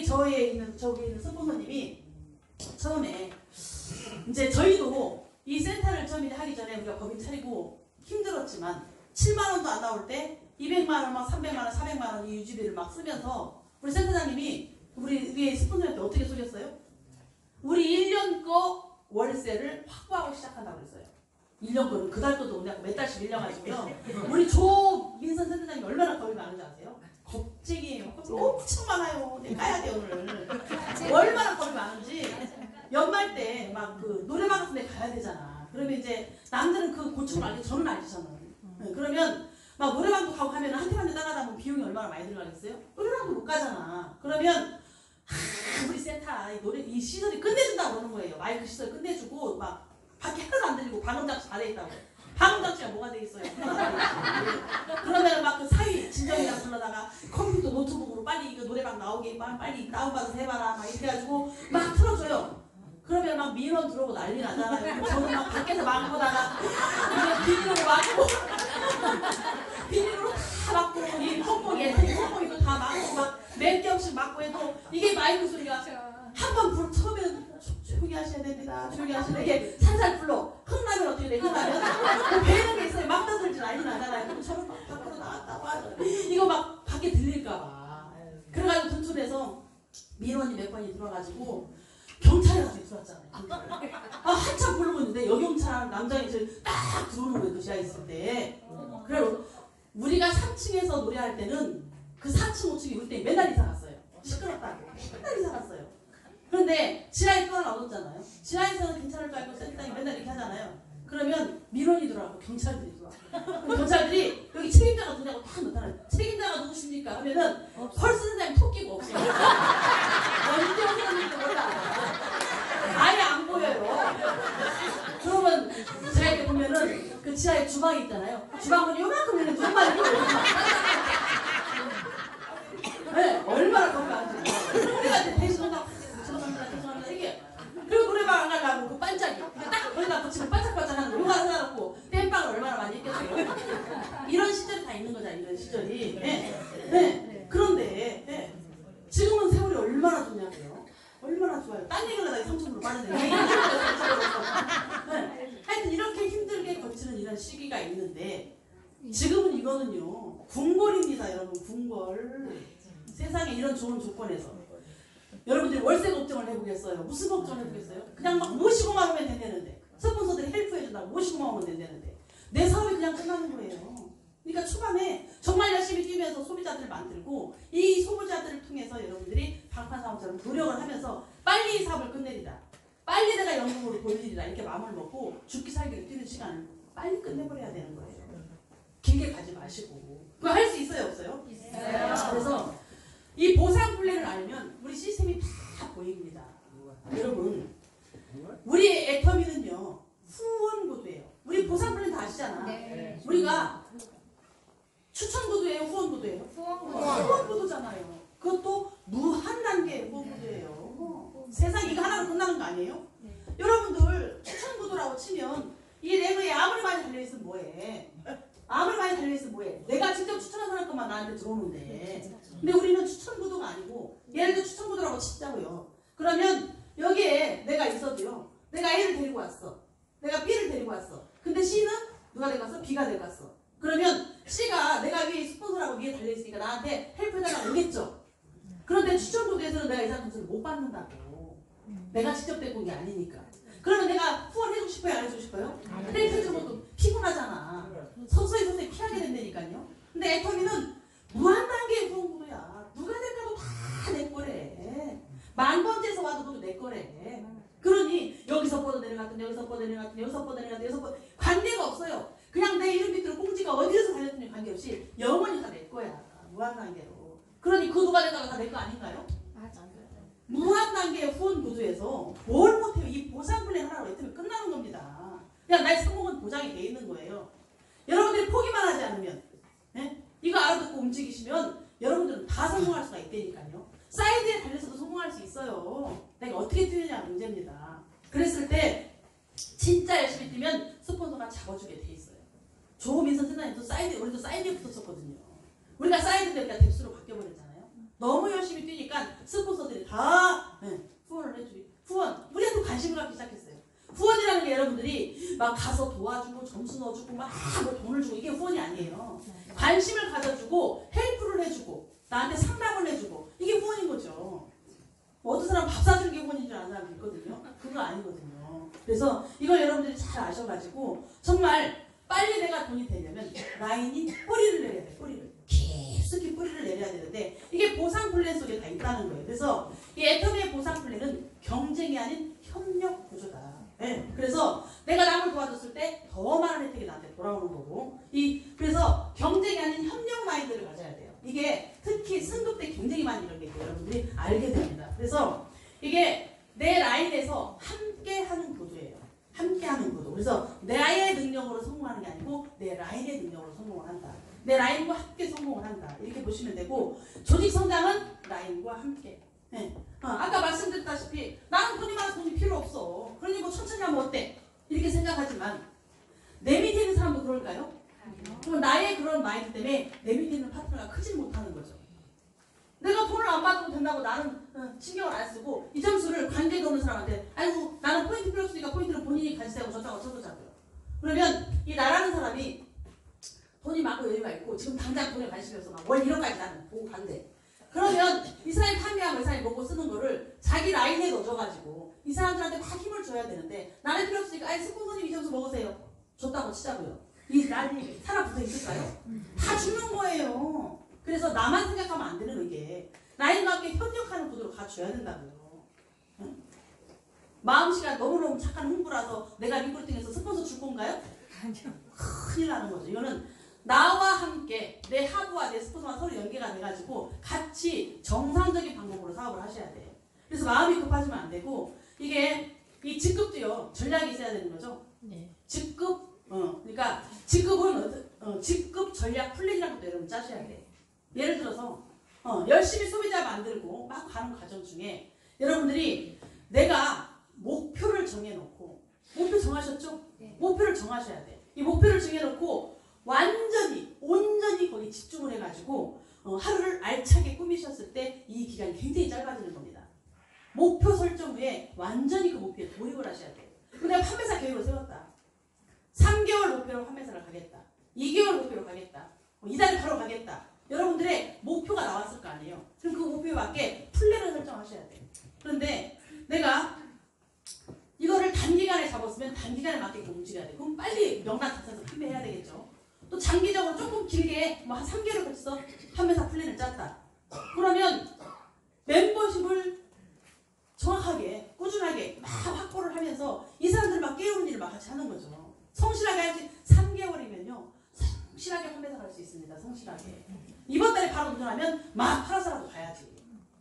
저기 있는 스폰서님이 처음에 이제 저희도 이 센터를 처음에 하기 전에 우리가 법인 차리고 힘들었지만 7만 원도 안 나올 때 200만 원, 막 300만 원, 400만 원 이 유지비를 막 쓰면서 우리 센터장님이 우리 스폰서한테 어떻게 쏘셨어요? 우리 1년 거 월세를 확보하고 시작한다고 그랬어요. 1년 거는 그달 것도 그냥 몇 달씩 밀려가지고요. 우리 조민선 센터장님이 얼마나 겁이 많은지 아세요? 겁쟁이에요. 엄청 많아요. 내가 까야 돼 오늘. 얼마나 겁이 많은지 연말 때 막 그 노래방 같은 데 가야 되잖아. 그러면 이제 남들은 그 고충을 알지 저는 알지 저는. 그러면 막 노래방도 가고 하면 한 팀 한 팀 따라다 보면 비용이 얼마나 많이 들어가겠어요? 노래방도 못 가잖아. 그러면 우리 센터 이 시설이 끝내준다고 그러는 거예요. 마이크 시설 끝내주고 막 밖에 하나도 안 들리고 방음장치 잘해 있다고. 방음장치가 뭐가 돼 있어요? 그러면 막 그 사위 진정이랑 불러다가 컴퓨터 노트북으로 빨리 이거 노래방 나오게 빨리 다운받아서 해봐라 막 이렇게 해가지고 막 틀어줘요. 그러면 막 민원 들어오고 난리 나잖아요. 저는 막 밖에서 막 보다가 비닐로 막고 비닐로 다 막고 이 컵봉이도 다 막고 막 몇 겹씩 막고 해도 이게 마이크 소리가 한 번 불 처음에는 조용히 하셔야 됩니다. 조용히 하셔야 돼. 이게 살살 불러. 흥나면 어떻게 돼? 흥나면 배는 게 있어요. 막 떠들지 난리 나잖아요. 그럼 저는 막 밖으로 나갔다고 하죠. 이거 막 밖에 들릴까봐. 그래가지고 둔촌에서 민원이 몇 번이 들어가지고 경찰에 가서 들어왔잖아요. 한참 부르고 있는데 여경찰 남자이 딱 들어오는 거예요. 그 지하에 있을 때. 그래 우리가 3층에서 노래할 때는 그 4층, 5층이 우리 때 맨날 이사 갔어요. 시끄럽다고 맨날 이렇게 살았어요. 그런데 지하에 또 하나 얻었잖아요. 지하에서는 괜찮을 거 알고 센터장이 맨날 이렇게 하잖아요. 그러면 민원이 들어가고 경찰들이 들어와요. 경찰들이 여기 책임자가 누구냐고 딱 나타나요. 책임자가 누구십니까? 하면은 펄스 선생님 토끼가 없어요. 언제 오셨는지 몰라. 아예 안 보여요. 그러면 제가 이렇게 보면은 그 지하에 주방이 있잖아요. 주방문이 요만큼 있는 정말 네, 얼마나 건강한지. 우리가 이제 대신한다고 죄송합니다 이게. 그리고 노래방 안 가려고 그 반짝이 딱 거기다 붙이면 반짝반짝하는 거 요거 하나 사놓고 땜빵을 얼마나 많이 했겠어요. 이런 시절이 다 있는 거잖아요. 이런 시절이. 네. 그런데 지금은 세월이 얼마나 좋냐고요. 얼마나 좋아요. 딴 얘기를 하다가 삼촌으로 빠지네. 하여튼 이렇게 힘들게 거치는 이런 시기가 있는데 지금은 이거는요. 궁궐입니다. 여러분 궁궐. 세상에 이런 좋은 조건에서 여러분들이 월세 걱정을 해보겠어요? 무슨 걱정을 해보겠어요? 그냥 막 55만 원면 된다는데 스폰서들이 헬프해준다고 55만 원면 된다는데 내 사업이 그냥 끝나는 거예요. 그러니까 초반에 정말 열심히 뛰면서 소비자들을 만들고 이 소비자들을 통해서 여러분들이 방판사업처럼 노력을 하면서 빨리 이 사업을 끝내리라. 빨리 내가 연금으로 돌리리라. 이렇게 마음을 먹고 죽기 살기를 뛰는 시간을 빨리 끝내버려야 되는 거예요. 길게 가지 마시고. 그거 할 수 있어요? 없어요? 있어요. 그래서 이 보상 플랜을 알면 우리 시스템이 다 보입니다. 여러분, 우리 애터미는요 후원 구도예요. 우리 보상 플랜 다 아시잖아. 네. 우리가 추천 구도예요, 후원 구도예요? 후원 구도잖아요. 그것도 무한 단계 후원 구도예요. 세상 이거 하나로 끝나는 거 아니에요? 네. 여러분들 추천 구도라고 치면 이 랭크에 아무리 많이 달려있으면 뭐해? 아무리 많이 달려있으면 뭐해? 내가 직접 추천한 사람 것만 나한테 들어오는데 근데 우리는 추천 구도가 아니고 얘를 추천 구도라고 치자고요. 그러면 여기에 내가 있어도요. 내가 A를 데리고 왔어. 내가 B를 데리고 왔어. 근데 C는 누가 데리고 왔어? B가 데리고 왔어. 그러면 C가 내가 위에 스폰서라고 위에 달려있으니까 나한테 헬프해달라고 오겠죠. 그런데 추천 구도에서는 내가 이 사람 점수를 못 받는다고. 내가 직접 데리고 온 게 아니니까. 그러면 내가 후원해주고 싶어요? 안 해주고 싶어요? 헬프해주는 것도 피곤하잖아. 서서히 피하게 된다니까요. 근데 애터미는 무한 단계의 후원 구도야. 누가 될까도 다 내 거래. 만 번째에서 와도 그것도 내 거래. 그러니 여기서 뻗어 내려갔든 여기서 뻗어 내려갔든 여기서 뻗어 내려갔든 여기서 뻗어 관계가 없어요. 그냥 내 이름 밑으로 꽁지가 어디에서 달렸든지 관계없이 영원히 다 내 거야. 무한 단계로. 그러니 그 누가 될까가 다 내 거 아닌가요? 무한 단계의 후원 구조에서 뭘 못해요? 이 보상 플랜 하나로 했으면 끝나는 겁니다. 그냥 나의 성공은 보장이 돼 있는 거예요. 여러분들이 포기만 하지 않으면 이거 알아듣고 움직이시면 여러분들은 다 성공할 수가 있다니까요. 사이드에 달려서도 성공할 수 있어요. 내가 어떻게 뛰느냐가 문제입니다. 그랬을 때 진짜 열심히 뛰면 스폰서가 잡아주게 돼 있어요. 조민선 선생님도 사이드, 우리도 사이드에 붙었었거든요. 우리가 사이드인데 우리가 뎁스로 바뀌어버렸잖아요. 너무 열심히 뛰니까 스폰서들이 다 후원을 해주기. 후원, 우리한테 관심을 갖기 시작했어요. 후원이라는 게 여러분들이 막 가서 도와주고 점수 넣어주고 막 뭐 돈을 주고 이게 후원이 아니에요. 관심을 가져주고 헬프를 해주고 나한테 상담을 해주고 이게 후원인 거죠. 뭐 어떤 사람 밥 사주는 게 후원인 줄 아는 사람도 있거든요. 그거 아니거든요. 그래서 이걸 여러분들이 잘 아셔가지고 정말 빨리 내가 돈이 되려면 라인이 뿌리를 내려야 돼요. 뿌리를. 깊숙이 뿌리를 내려야 되는데 이게 보상 플랜 속에 다 있다는 거예요. 그래서 이 애터미의 보상 플랜은 경쟁이 아닌 협력 구조다. 그래서 내가 남을 도와줬을 때 더 많은 혜택이 나한테 돌아오는 거고 그래서 경쟁이 아닌 협력 마인드를 가져야 돼요. 이게 특히 승급 때 경쟁이 많이 이런 게 있고 여러분들이 알게 됩니다. 그래서 이게 내 라인에서 함께 하는 구조예요. 함께 하는 구도. 그래서 나의 능력으로 성공하는 게 아니고 내 라인의 능력으로 성공을 한다. 내 라인과 함께 성공을 한다. 이렇게 보시면 되고 조직 성장은 라인과 함께. 아까 말씀드렸다시피 나는 돈이 많아서 돈이 필요 없어. 그러니 뭐 천천히 하면 어때? 이렇게 생각하지만 내 밑에 있는 사람도 그럴까요? 그럼 나의 그런 마인드 때문에 내 밑에 있는 파트너가 크지 못하는 거죠. 내가 돈을 안 받아도 된다고 나는 신경을 안 쓰고 이 점수를 관계가 없는 사람한테 아이고 나는 포인트 필요 없으니까 포인트를 본인이 가지세요. 저자고 쳐보자고요. 그러면 이 나라는 사람이 돈이 많고 여유가 있고 지금 당장 돈에 관심이 없어 막 월 1억까지 나는 보고 간대. 그러면 이 사람이 판매하고 이 사람이 먹고 쓰는 거를 자기 라인에 넣어줘가지고 이 사람들한테 막 힘을 줘야 되는데 나는 필요 없으니까 아이 스폰서님 이 점수 먹으세요. 줬다고 치자고요. 이 라인이 살아 붙어 있을까요? 다 죽는 거예요. 그래서 나만 생각하면 안 되는 이게 라인과 함께 협력하는 구도로 갖춰야 된다고요. 응? 마음씨가 너무너무 착한 홍보라서 내가 리크루팅해서 스폰서 줄 건가요? 큰일 나는 거죠. 이거는 나와 함께 내 하부와 내 스폰서와 서로 연계가 돼가지고 같이 정상적인 방법으로 사업을 하셔야 돼요. 그래서 마음이 급하시면 안 되고 이게 이 직급도요 전략이 있어야 되는 거죠. 네. 직급 그러니까 직급은 직급 전략 플랜이라는 것도 여러분 짜셔야 돼. 예를 들어서 열심히 소비자 만들고 막 가는 과정 중에 여러분들이 내가 목표를 정해놓고 목표 정하셨죠? 네. 목표를 정하셔야 돼. 이 목표를 정해놓고 완전히 온전히 거기 집중을 해가지고 하루를 알차게 꾸미셨을 때 이 기간이 굉장히 짧아지는 겁니다. 목표 설정 후에 완전히 그 목표에 돌입을 하셔야 돼요. 내가 판매사 계획을 세웠다. 3개월 목표로 판매사를 가겠다. 2개월 목표로 가겠다. 이달에 바로 가겠다. 여러분들의 목표가 나왔을 거 아니에요. 그럼 그 목표에 맞게 플랜을 설정하셔야 돼요. 그런데 내가 이거를 단기간에 잡았으면 단기간에 맞게 움직여야 돼. 그럼 빨리 명단 작성해서 판매해야 되겠죠. 또 장기적으로 조금 길게 뭐 한 3개월을 거쳐서 판매사 플랜을 짰다. 그러면 멤버십을 정확하게 꾸준하게 막 확보를 하면서 이 사람들 막 깨우는 일을 막 같이 하는 거죠. 성실하게 할지 3개월이면요 성실하게 판매사 갈 수 있습니다. 성실하게 이번 달에 바로 도전하면 막 팔아서라도 가야지.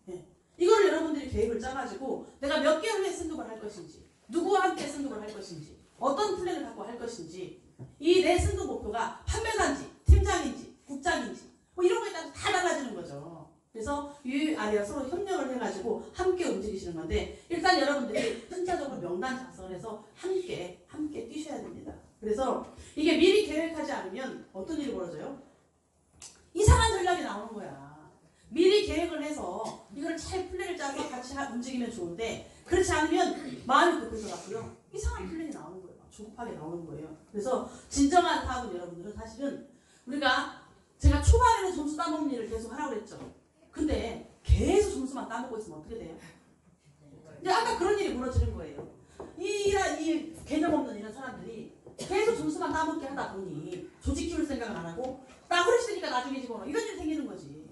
네. 이거를 여러분들이 계획을 짜가지고 내가 몇 개월 후에 승급을 할 것인지 누구와 함께 승급을 할 것인지 어떤 플랜을 갖고 할 것인지 이 내 승급 목표가 판매사인지 팀장인지 국장인지 뭐 이런 거에 따라서 다 달라지는 거죠. 그래서 위아래와 서로 협력을 해가지고 함께 움직이시는 건데 일단 여러분들이 순차적으로 명단 작성을 해서 함께 뛰셔야 됩니다. 그래서 이게 미리 계획하지 않으면 어떤 일이 벌어져요? 이상한 전략이 나오는 거야. 미리 계획을 해서 이걸 잘 플랜을 짜서 같이 움직이면 좋은데 그렇지 않으면 마음이 급해서 갖고요 이상한 플랜이 나오는 거예요. 조급하게 나오는 거예요. 그래서 진정한 사업은 여러분들은 사실은 제가 초반에는 점수 따먹는 일을 계속 하라고 그랬죠. 근데 계속 점수만 따먹고 있으면 어떻게 돼요? 근데 아까 그런 일이 벌어지는 거예요. 이 개념 없는 이런 사람들이 계속 점수만 따먹게 하다 보니 조직 키울 생각을 안 하고 나 후레쉬니까 나중에 집어넣어 이런 일이 생기는 거지.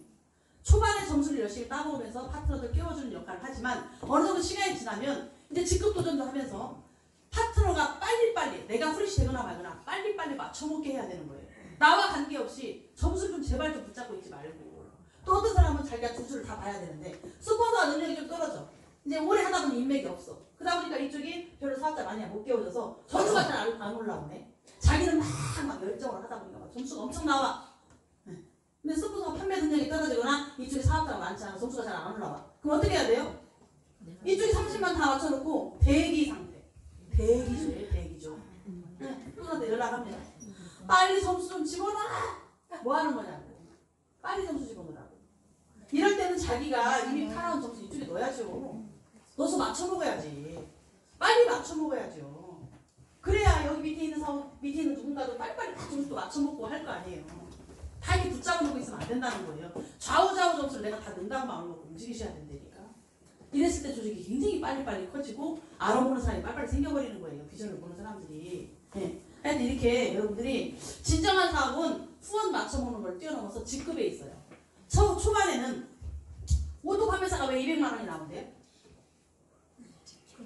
초반에 점수를 열심히 따먹으면서 파트너들 깨워주는 역할을 하지만 어느 정도 시간이 지나면 이제 직급 도전도 하면서 파트너가 빨리빨리 내가 후레쉬 되거나 말거나 빨리빨리 맞춰먹게 해야 되는 거예요. 나와 관계없이 점수를 좀 제발 좀 붙잡고 있지 말고 또 어떤 사람은 자기가 점수를 다 봐야 되는데 스폰서가 능력이 좀 떨어져. 이제 오래 하다 보니 인맥이 없어. 그러다 보니까 이쪽이 별로 사업자 많이 못 깨워져서 점수가 잘 안 올라오네. 자기는 막 열정을 하다 보니까 막 점수가 엄청 나와. 근데 스폰서가 판매 능력이 떨어지거나 이쪽에 사업자가 많지 않아 점수가 잘 안 올라와. 그럼 어떻게 해야 돼요? 이쪽에 30만 다 맞춰놓고 대기 상태. 대기죠. 스폰서한테 연락합니다. 빨리 점수 좀 집어넣어. 뭐 하는 거냐고. 빨리 점수 집어넣으라고. 이럴 때는 자기가 이미 팔아온 점수 이쪽에 넣어야죠. 넣어서 맞춰 먹어야지. 빨리 맞춰 먹어야죠. 그래야 여기 밑에 있는 누군가도 빨리빨리 다 점수도 맞춰 먹고 할 거 아니에요. 다 이렇게 붙잡아 놓고 있으면 안 된다는 거예요. 좌우 점수를 내가 다 넣는다고 마음을 먹고 움직이셔야 된다니까. 이랬을 때 조직이 굉장히 빨리빨리 커지고 알아보는 사람이 빨리빨리 생겨버리는 거예요. 비전을 보는 사람들이. 네. 하여튼 이렇게 여러분들이 진정한 사업은 후원 맞춰보는 걸 뛰어넘어서 직급에 있어요. 초반에는 오토 판매사가 왜 200만 원이 나온대요?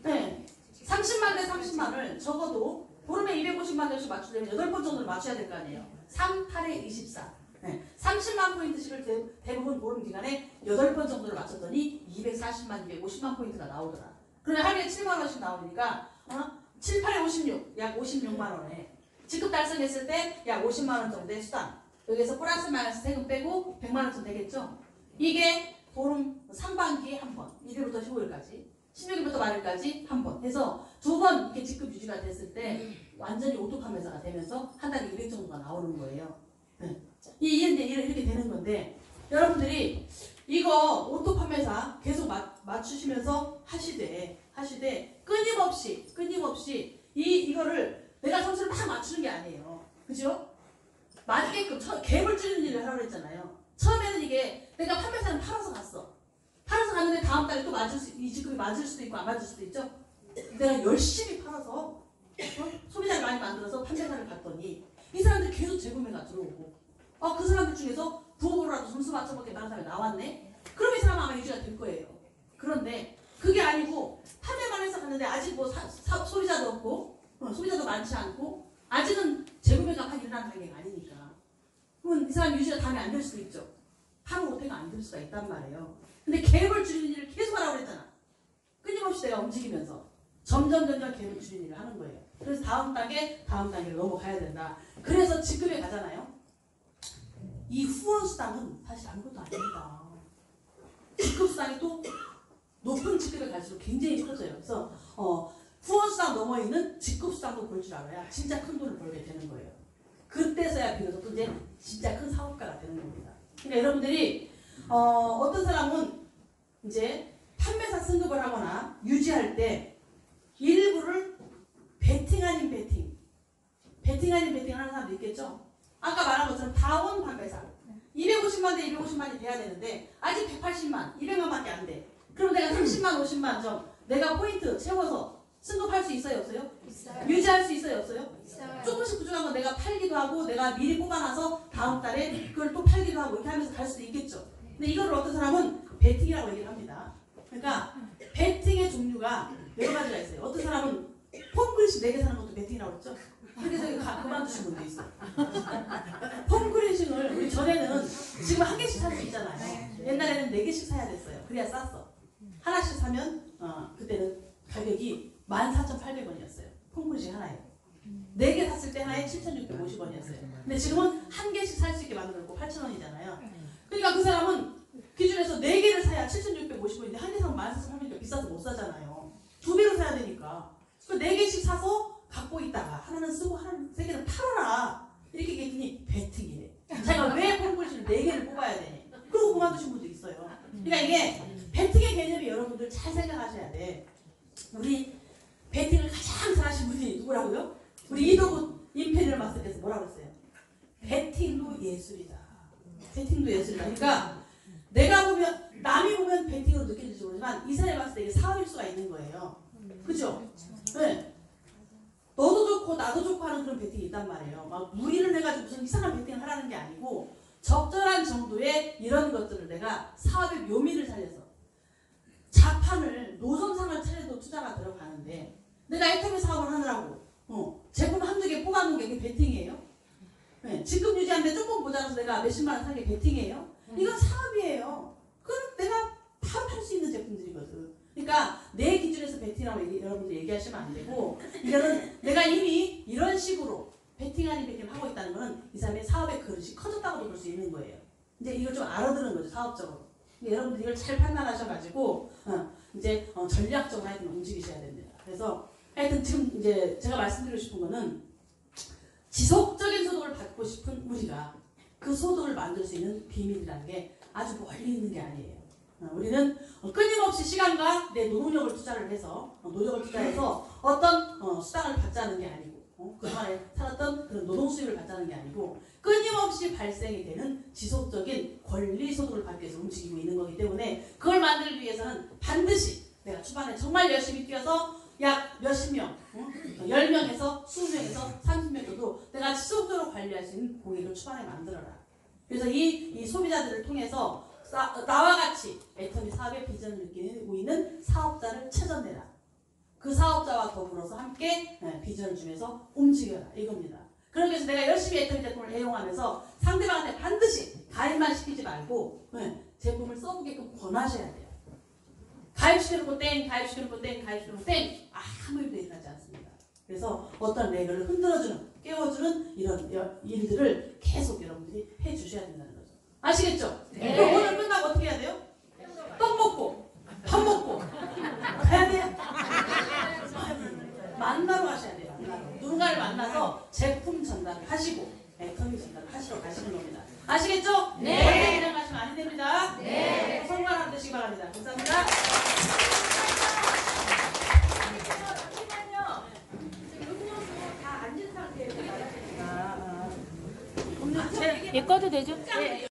네. 30만 대 30만을 적어도 보름에 250만 원씩 맞추려면 8번 정도를 맞춰야 될 거 아니에요. 3, 8에 24. 네. 30만 포인트씩을 대부분 보름 기간에 8번 정도를 맞췄더니 240만, 250만 포인트가 나오더라. 그러면 하루에 7만 원씩 나오니까 7, 8에 56, 약 56만 원에 직급 달성했을 때 약 50만 원 정도의 수당. 여기서 플러스 마이너스 세금 빼고 100만 원쯤 되겠죠? 이게 보름 상반기에 한 번, 1일부터 15일까지, 16일부터 말일까지 한 번 해서 2번 이렇게 직급 유지가 됐을 때 완전히 오토 판매사가 되면서 한 달에 200 정도가 나오는 거예요. 네. 이렇게 되는 건데 여러분들이 이거 오토 판매사 계속 맞추시면서 하시되 끊임없이 이거를 내가 점수를 막 맞추는 게 아니에요. 그죠? 맞게끔 갭을 줄이는 일을 하라고 했잖아요. 처음에는 이게 내가 판매사는 팔아서 갔는데 다음 달에 또 이 직급이 맞을 수도 있고 안 맞을 수도 있죠. 내가 열심히 팔아서 소비자를 많이 만들어서 판매사를 갔더니 이 사람들이 계속 재구매가 들어오고 그 사람들 중에서 부업으로라도 점수 맞춰먹게 하는 사람이 나왔네. 그럼 이 사람은 아마 유지가 될 거예요. 그런데 그게 아니고 판매만 해서 갔는데 아직 뭐 소비자도 없고 소비자도 많지 않고 아직은 재구매가 확 일어난 단계가 아니니까 그러면 이 사람 유지가 다음에 안 될 수도 있죠. 하루 못해가 안 될 수가 있단 말이에요. 근데 갭을 줄이는 일을 계속 하라고 그랬잖아. 끊임없이 내가 움직이면서 점점 갭을 줄이는 일을 하는 거예요. 그래서 다음 단계를 넘어가야 된다. 그래서 직급에 가잖아요. 이 후원수당은 사실 아무것도 아닙니다. 직급수당이 또 높은 직급에 갈수록 굉장히 커져요. 그래서 후원수당 넘어 있는 직급수당도 벌 줄 알아야 진짜 큰 돈을 벌게 되는 거예요. 그때서야 비로소 또 이제 진짜 큰 사업가가 되는 겁니다. 그러니까 여러분들이 어떤 사람은 이제 판매사 승급을 하거나 유지할 때 일부를 베팅 아닌 베팅 하는 사람도 있겠죠. 아까 말한 것처럼 다원 판매사 250만 대 250만이 돼야 되는데 아직 180만, 200만밖에 안 돼. 그럼 내가 30만, 50만 점 내가 포인트 채워서 승급할 수 있어요, 없어요? 있어요. 유지할 수 있어요, 없어요? 있어요. 조금씩 부족한 건 내가 팔기도 하고 내가 미리 뽑아놔서 다음 달에 그걸 또 팔기도 하고 이렇게 하면서 갈 수도 있겠죠. 근데 이걸 어떤 사람은 베팅이라고 얘기를 합니다. 그러니까 베팅의 종류가 여러 가지가 있어요. 어떤 사람은 폼그릇이 4개 사는 것도 베팅이라고 그랬죠. 그래서 그만두신 분도 있어. 폼그릇을 우리 전에는 지금 1개씩 살 수 있잖아요. 옛날에는 4개씩 사야 됐어요. 그래야 쌌어. 하나씩 사면 그때는 가격이 14,800원이었어요. 폼그릇이 하나에. 4개 샀을 때 하나에 7,650원이었어요. 근데 지금은 1개씩 살 수 있게 만들었고 8,000원이잖아요. 그러니까 그 사람은 기준에서 4개를 사야 7,650원인데 한 개 사면 14,800원 비싸서 못 사잖아요. 2배로 사야 되니까. 그 4개씩 사서 갖고 있다가 하나는 쓰고 하나는 3개는 팔아라. 이렇게 얘기했더니 베팅이래. 자기가 왜 폼그릇을 4개를 뽑아야 되니? 그러고 그만두신 분도 있어요. 그러니까 이게 베팅의 개념이 여러분들 잘 생각하셔야 돼. 우리 베팅을 가장 잘하신 분이 누구라고요? 우리 이도구 임페리얼 마스터께서 뭐라고 했어요? 베팅도 예술이다. 베팅도 예술이다. 그러니까 내가 보면 남이 보면 베팅으로 느껴질지 모르지만 이 사람이 봤을 때 이게 사업일 수가 있는 거예요. 그죠? 네. 너도 좋고 나도 좋고 하는 그런 베팅이 있단 말이에요. 막 무리를 해가지고 무슨 이상한 베팅을 하라는 게 아니고 적절한 정도의 이런 것들을 내가 사업의 묘미를 살려서 자판을 노점상을 차려도 투자가 들어가는데 내가 애터미 사업을 하느라고 제품 한두 개 뽑아놓은 게 그게 베팅이에요? 네. 직급 유지하는데 조금 모자라서 내가 몇십만 원 사는 게 베팅이에요? 이건 사업이에요. 그건 내가 다 팔 수 있는 제품들이거든. 그러니까 내 기준에서 베팅이라고 여러분들 얘기하시면 안 되고 이거는 내가 이미 이런 식으로 베팅 아닌 베팅을 하고 있다는 거는 이 사람의 사업의 그릇이 커졌다고도 볼 수 있는 거예요. 이제 이걸 좀 알아들은 거죠, 사업적으로. 여러분들 이걸 잘 판단하셔가지고 이제 전략적으로 하여튼 움직이셔야 됩니다. 그래서 하여튼 지금 이제 제가 말씀드리고 싶은 거는 지속적인 소득을 받고 싶은 우리가 그 소득을 만들 수 있는 비밀이라는 게 아주 멀리 있는 게 아니에요. 우리는 끊임없이 시간과 내 노동력을 투자를 해서 노력을 투자해서 어떤 수당을 받자는 게 아니고 그동안에 살았던 그런 노동 수입을 받자는 게 아니고 끊임없이 발생이 되는 지속적인 권리 소득을 받기 위해서 움직이고 있는 거기 때문에 그걸 만들기 위해서는 반드시 내가 초반에 정말 열심히 뛰어서 약 몇십 명, 10명에서 20명에서 30명 정도 내가 지속적으로 관리할 수 있는 고객을 초반에 만들어라. 그래서 이 소비자들을 통해서 나와 같이 애터미 사업의 비전을 느끼고 있는 사업자를 찾아내라. 그 사업자와 더불어서 함께 비전을 주면서 움직여라. 이겁니다. 그러기 위해서 내가 열심히 애터미 제품을 애용하면서 상대방한테 반드시 가입만 시키지 말고 제품을 써보게끔 권하셔야 돼요. 가입시켜놓고 땡, 가입시켜놓고 땡, 가입시켜놓고 땡. 아무 일도 일어나지 않습니다. 그래서 어떤 레벨을 흔들어주는, 깨워주는 이런 일들을 계속 여러분들이 해주셔야 된다는 거죠. 아시겠죠? 네. 그럼 오늘 끝나고 어떻게 해야 돼요? 떡 먹고, 밥 먹고 가야 돼요? 만나러 가셔야 돼요. 만나러. 누군가를 만나서 제품 전달을 하시고 애터미 전달을 하시러 가시는 겁니다. 아시겠죠? 네. 그냥 가시면 아니 됩니다. 네. 성공하는 되시기 바랍니다. 감사합니다. 잠시만요. 음료수 다 앉은 상태에서 나가시니까. 음료 얘 꺼도 되죠? 네.